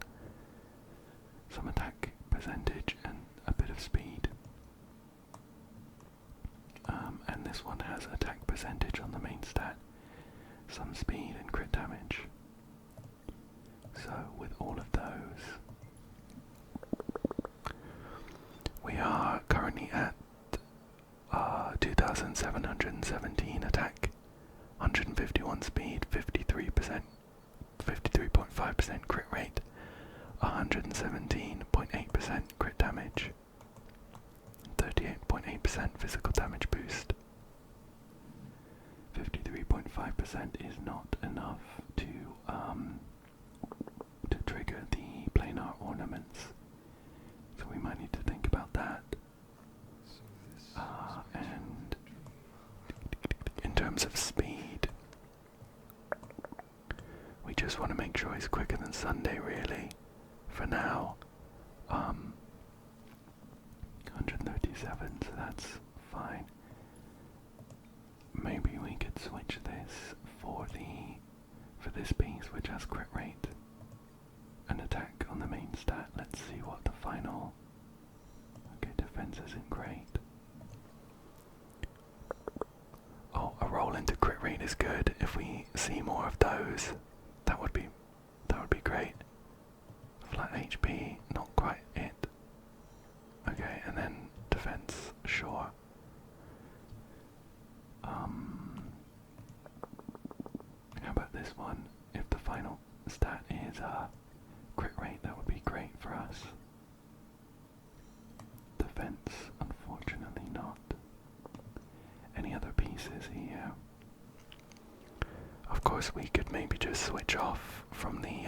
some attack percentage, and a bit of speed. And this one has attack percentage on the main stat, some speed and crit damage. So with all of those, we are currently at 2,717 attack, 151 speed, 53.5% crit rate, 117.8% crit damage, 38.8% physical damage boost. 53.5% is not enough to trigger the planar ornaments, so we might need to think about that. And in terms of speed, we just want to make sure he's quicker than Sunday, really. For now, 137, so that's fine. switch this for this piece, which has crit rate and attack on the main stat. Let's see what the final. Okay, defense isn't great. Oh, a roll into crit rate is good. If we see more of those, that would be great. Flat HP, not quite it. Okay, and then defense, sure. How about this one? If the final stat is crit rate, that would be great for us. Defense, unfortunately not. Any other pieces here? Of course, we could maybe just switch off from the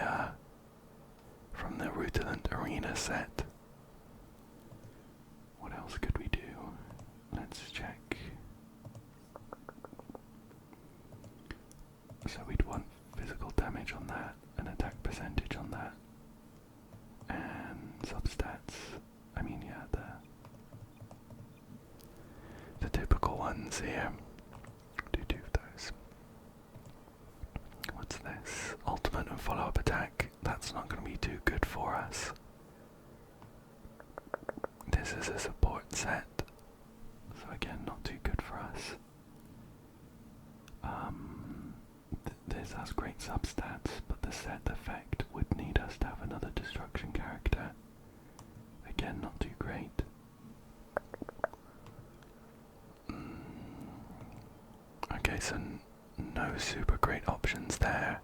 Rutilant Arena set. What else could we do? Let's check. So we'd want physical damage on that, and attack percentage on that, and substats. I mean, yeah, the typical ones here. Do two of those. What's this? Ultimate and follow-up attack. That's not going to be too good for us. This is a support set, so again, not too good for us. This has great substats, but the set effect would need us to have another destruction character. Again, not too great. Okay, so no super great options there.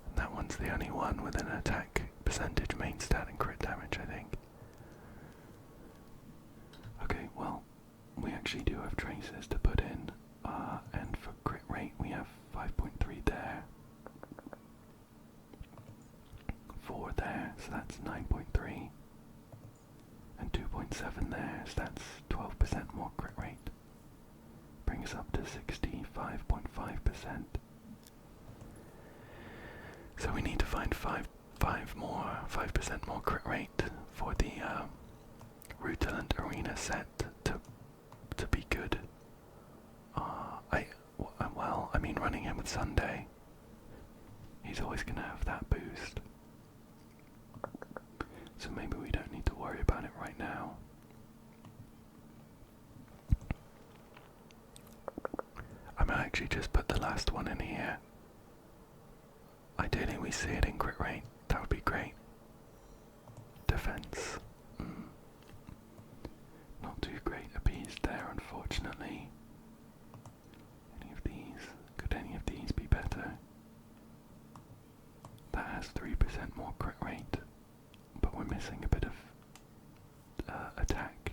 And that one's the only one with an attack percentage, main stat, and crit damage, I think. Okay, well, we actually do have traces to put in, and for crit rate we have 5.3 there, 4 there, so that's 9.3, and 2.7 there, so that's 12% more crit rate. Bring us up to 65.5%. So we need to find 5% more crit rate for the Rutilant Arena set to be good. I mean, running him with Sunday, he's always going to have that boost. So maybe we don't need to worry about it right now. I might actually just put the last one in here. Ideally we see it in crit rate, that would be great. Defense. Not too great a piece there, unfortunately. Could any of these be better? That has 3% more crit rate, but we're missing a bit of attack.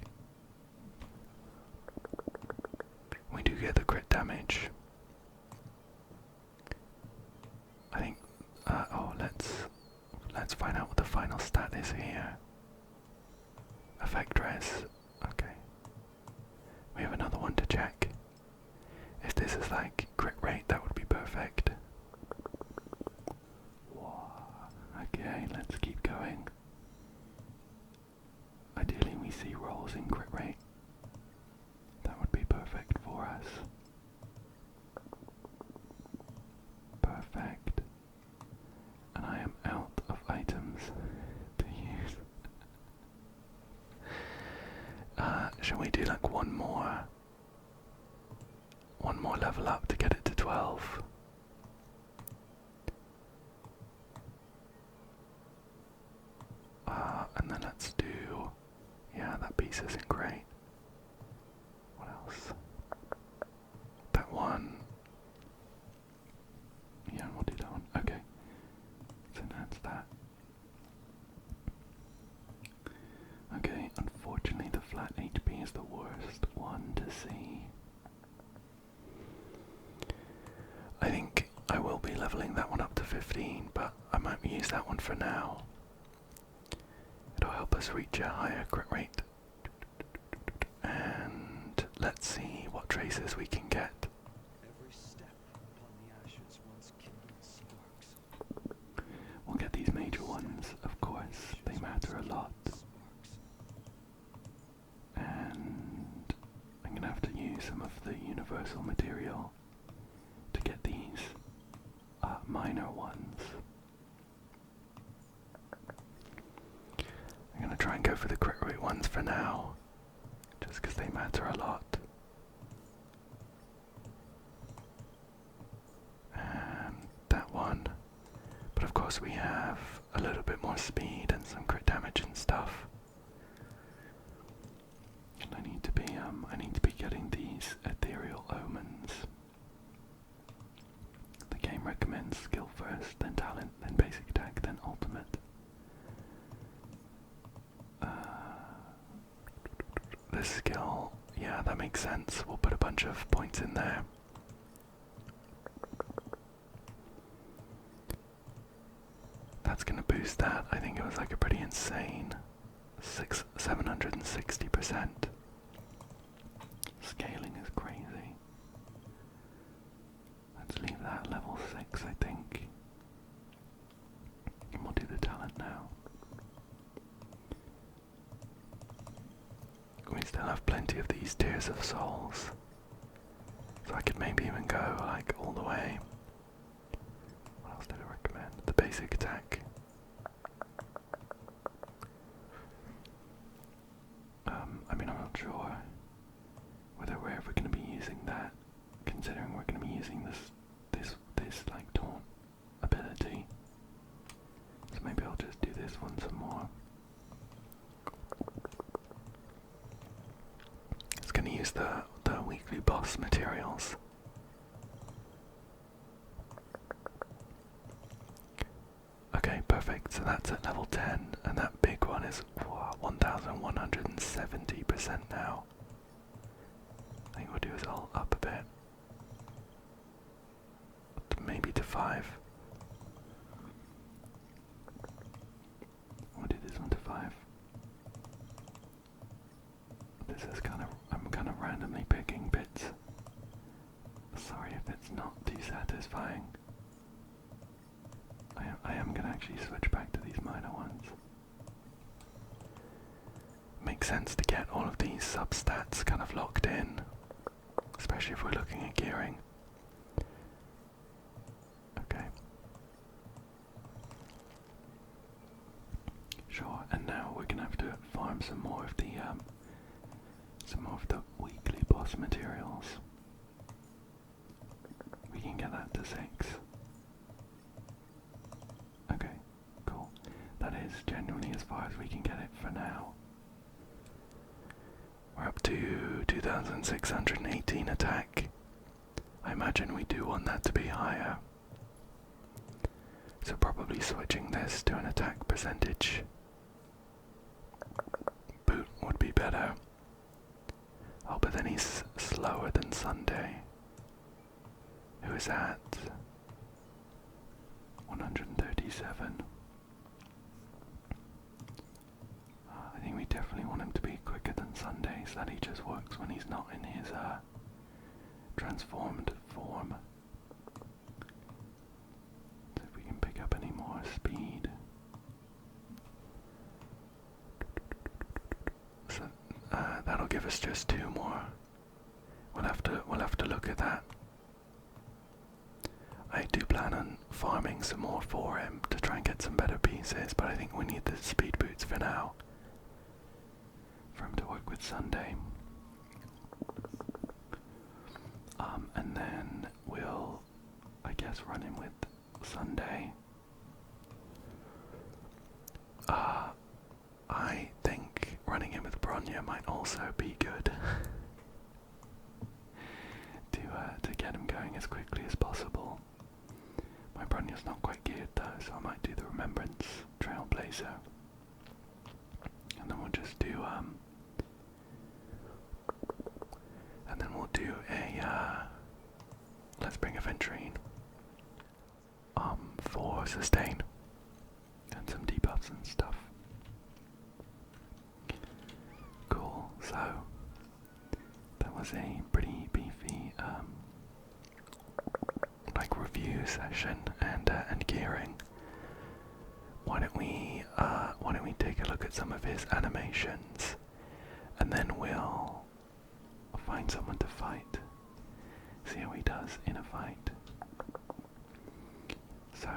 We do get the crit damage. I think. Let's find out what the final stat is here. Effect res. Okay. We have another one to check. If this is like crit rate, that would be perfect. Okay, let's keep going. Ideally we see rolls in crit rate. That would be perfect for us. Perfect. And I am out of items to use. Shall we do like one more level up to get it to 12? And then let's do, yeah, that piece isn't great. What else? That one. Yeah, we'll do that one. Okay. Let's enhance that. Okay, unfortunately the flat HP is the worst one to see. I think I will be leveling that one up to 15, but I might use that one for now. It'll help us reach a higher crit rate. And let's see what traces we can get. Every step upon the ashes once kindled sparks. We'll get these major ones, of course, they matter a lot. And I'm gonna have to use some of the universal material minor ones. I'm gonna try and go for the crit rate ones for now, just because they matter a lot. And that one. But of course we have a little bit more speed and some crit damage and stuff. And I need to be getting these ethereal omens. The game recommends skill first, then talent, then basic attack, then ultimate. This skill, yeah, that makes sense. We'll put a bunch of points in there. That's gonna boost that. I think it was like a pretty insane 760%. Scaling is crazy. Let's leave that level 6, I think. And we'll do the talent now. We still have plenty of these Tears of Souls. So I could maybe even go like all the way. What else did I recommend? The basic attack. I mean, I'm not sure whether we're ever going to be using that, considering we're going to be using this like taunt ability. So maybe I'll just do this one some more. It's going to use the weekly boss materials. Okay, perfect. So that's at level 10, and that big one is 1170% now. I think we'll do is I'll up a bit. Maybe to 5. We'll do this one to 5. This is I'm kind of randomly picking bits. Sorry if it's not too satisfying. I am going to actually switch back to these minor ones. Makes sense to get all of these substats kind of locked in, especially if we're looking at gearing. Okay. Sure, and now we're going to have to farm some more of the weekly boss materials. We can get that to 6. Okay, cool. That is genuinely as far as we can get it for now. We're up to 2,618 attack. I imagine we do want that to be higher. So probably switching this to an attack percentage boot would be better. Oh, but then he's slower than Sunday, who is at 137. I think we definitely want him to be quicker than Sunday, so that he just works when he's not in his transformed form. So if we can pick up any more speed. So that'll give us just 2 more. We'll have to look at that. I do plan on farming some more for him to try and get some better pieces, but I think we need the speed boots for now, for him to work with Sunday. And then we'll, I guess, run him with Sunday. I think running him with Bronya might also be good to get him going as quickly as possible. My Bronya's not quite geared though, so I might do the Remembrance Trailblazer. And then we'll just do a let's bring a Ventrine for sustain and some debuffs and stuff. Cool, so that was a pretty beefy like review session and gearing. Why don't we take a look at some of his animations, and then we'll find someone to fight. See how he does in a fight. So,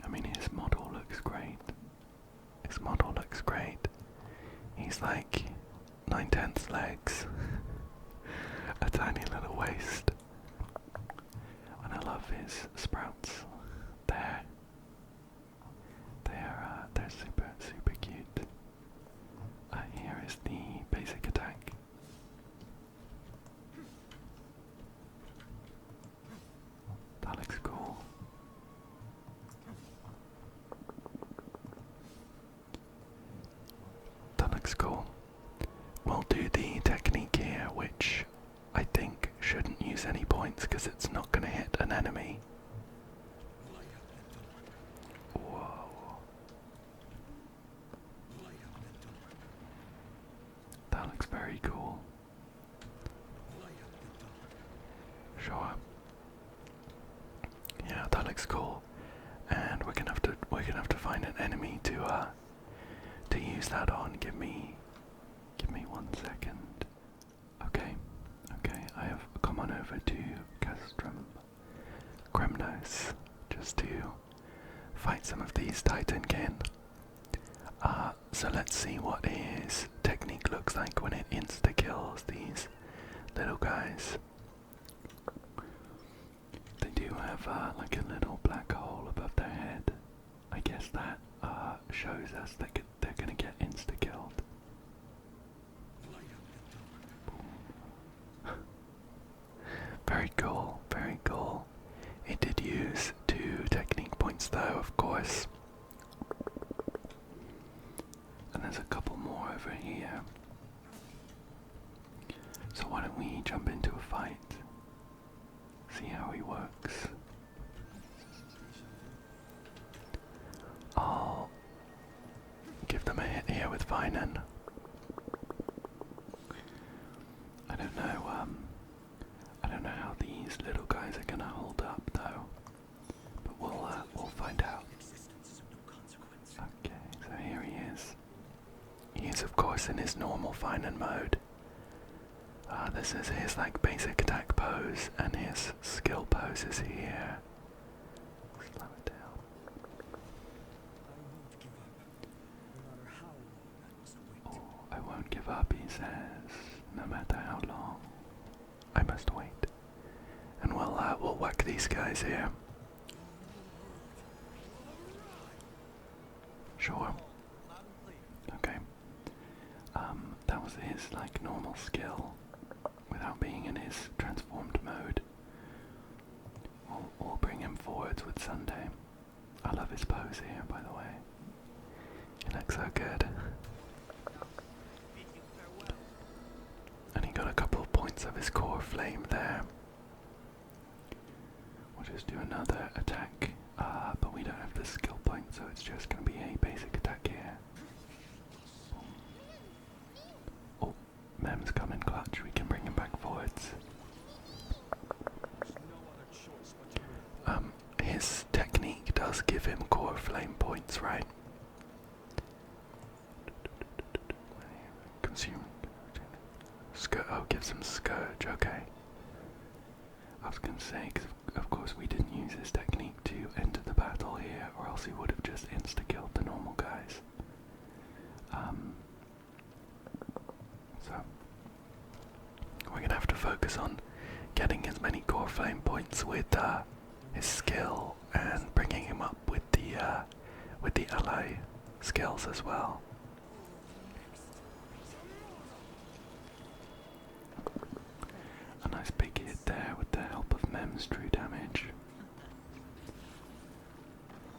I mean, his model looks great. His model looks great. He's like 9/10 legs, a tiny little waist, and I love his sprouts. They're super cute. Here is the basic attack. That looks cool. That looks cool. We'll do the technique here, which I think shouldn't use any points because it's not going to hit an enemy. Whoa. That looks very cool. Sure. Yeah, that looks cool. And we're gonna have to find an enemy to use that on. Give me 1 second. Okay, I have come on over to Castrum Kremnos just to fight some of these Titankin. So let's see what his technique looks like when it insta-kills these little guys. They do have like a little black hole above their head. I guess that shows us that they're gonna get insta-killed. Very cool, very cool. It did use 2 technique points though, of course. And there's a couple more over here. So why don't we jump into a fight? See how he works. I'll give them a hit here with Phainon. I don't know how these little guys are gonna hold up though, but we'll find out. Okay, so here he is. He is of course in his normal Phainon mode. This is his like basic attack pose, and his skill pose is here. Slow it down. Oh, I won't give up, he says, no matter how long. I must wait. And we'll whack these guys here. Sure. Okay. That was his like normal skill without being in his transformed mode. We'll bring him forwards with Sunday. I love his pose here, by the way. He looks so good. And he got a couple of points of his core flame there. We'll just do another attack, but we don't have the skill point, so it's just going to be a basic attack here. Oh, Mem's coming clutch, we can bring him back forwards. His technique does give him core flame points, right? Consume. Oh, gives him Scourge, okay. I was going to say, because of course we didn't use his technique to enter the battle here, or else he would have just insta-killed the normal guys. So, we're going to have to focus on getting as many core flame points with his skill, and bringing him up with the ally skills as well. A nice big hit there with the help of Mem's true damage.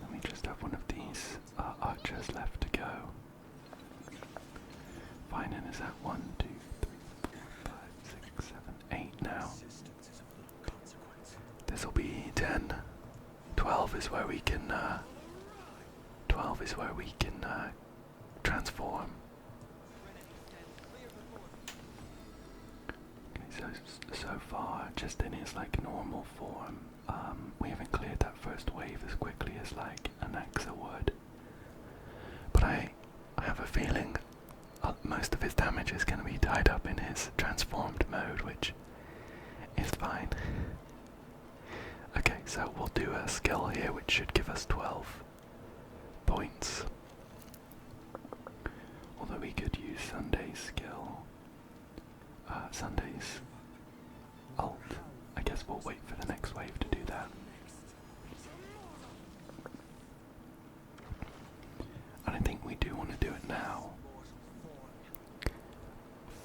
Let me just have one of these archers left to go. Phainon is at 1, 2, 3, 4, 5, 6, 7, 8 now. This'll be 10. 12 is where we can 12 is where we can transform. So far, just in his like normal form, we haven't cleared that first wave as quickly as like an Axa would. But I have a feeling most of his damage is going to be tied up in his transformed mode, which is fine. Okay, So we'll do a skill here which should give us 12 points. Although we could use Sunday's skill. Sunday's ult. I guess we'll wait for the next wave to do that. And I think we do want to do it now.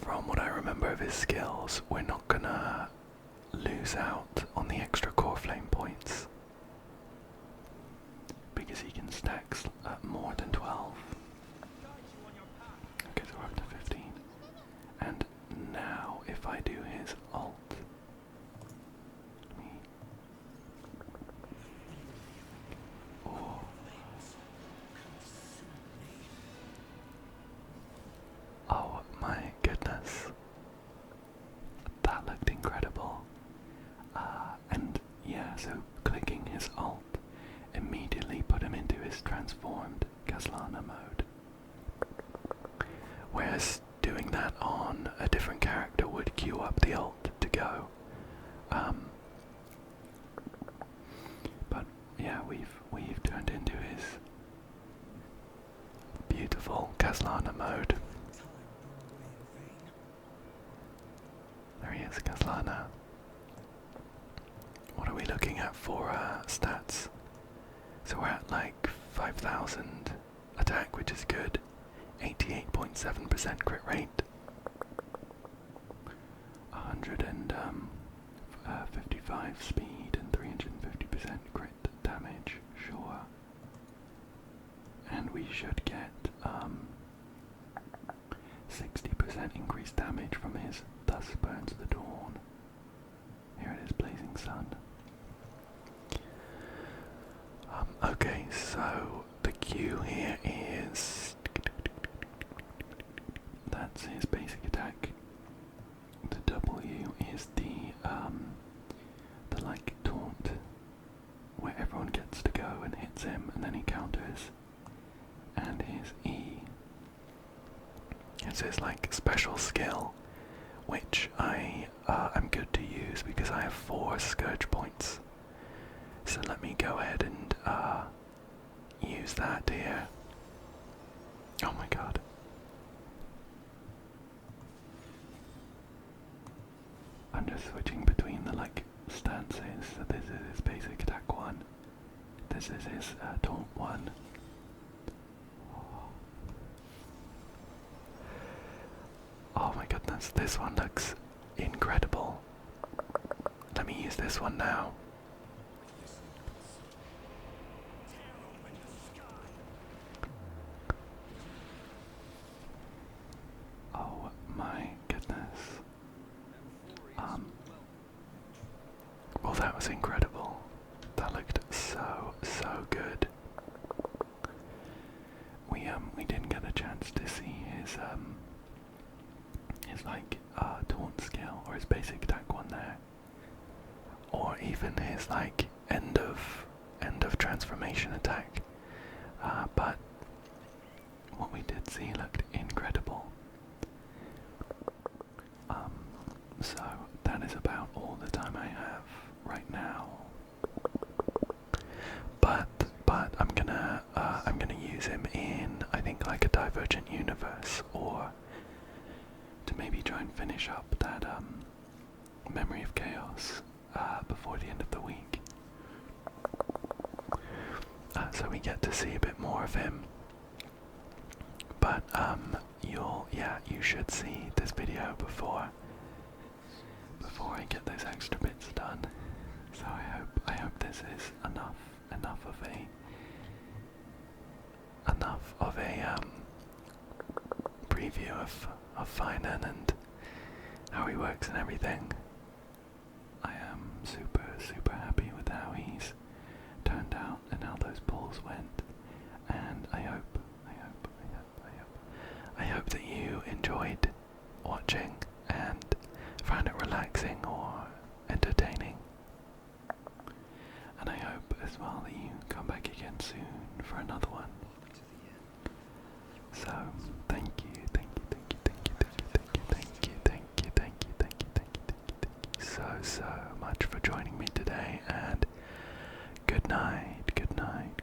From what I remember of his skills, we're not gonna lose out on the extra core flame points. Because he can stack more than 12. Okay, so we're up to 15. And now, if I do his ult, oh my goodness, that looked incredible. And yeah, so clicking his ult immediately put him into his transformed Kaslana mode. Whereas doing that on a different character would queue up the ult to go. But yeah, we've turned into his beautiful Kaslana mode. There he is, Kaslana. What are we looking at for stats? So we're at like 5,000 attack, which is good. 88.7% crit rate. 155 speed and 350% crit damage, sure. And we should get 60% increased damage from his Thus Burns the Dawn. Here it is, Blazing Sun. Okay, so the Q here is... that's his basic attack. The W is the like taunt, where everyone gets to go and hits him and then he counters. And his E is his like special skill, which I'm good to use because I have 4 Scourge points. So let me go ahead and use that here. Oh my god. I'm just switching between the like stances. So this is his basic attack 1. This is his taunt 1. Oh my goodness, this one looks incredible. Let me use this one now. Oh my goodness. Well, that was incredible. That looked so good. We didn't get a chance to see his like taunt skill or his basic attack one there, or even his like end of transformation attack. But what we did see looked incredible. So that is about all the time I have right now. But I'm gonna use him in, I think, like a Divergent Universe, or to maybe try and finish up that Memory of Chaos before the end of the week. So we get to see a bit more of him. But you should see this video before I get those extra bits done. So I hope this is enough of a preview of Phainon and how he works and everything. I am super happy with how he's turned out and how those pulls went, and I hope that you enjoyed watching and found it relaxing or entertaining. And I hope as well that you come back again soon for another one. So thank you so much for joining me today, and Good night, good night,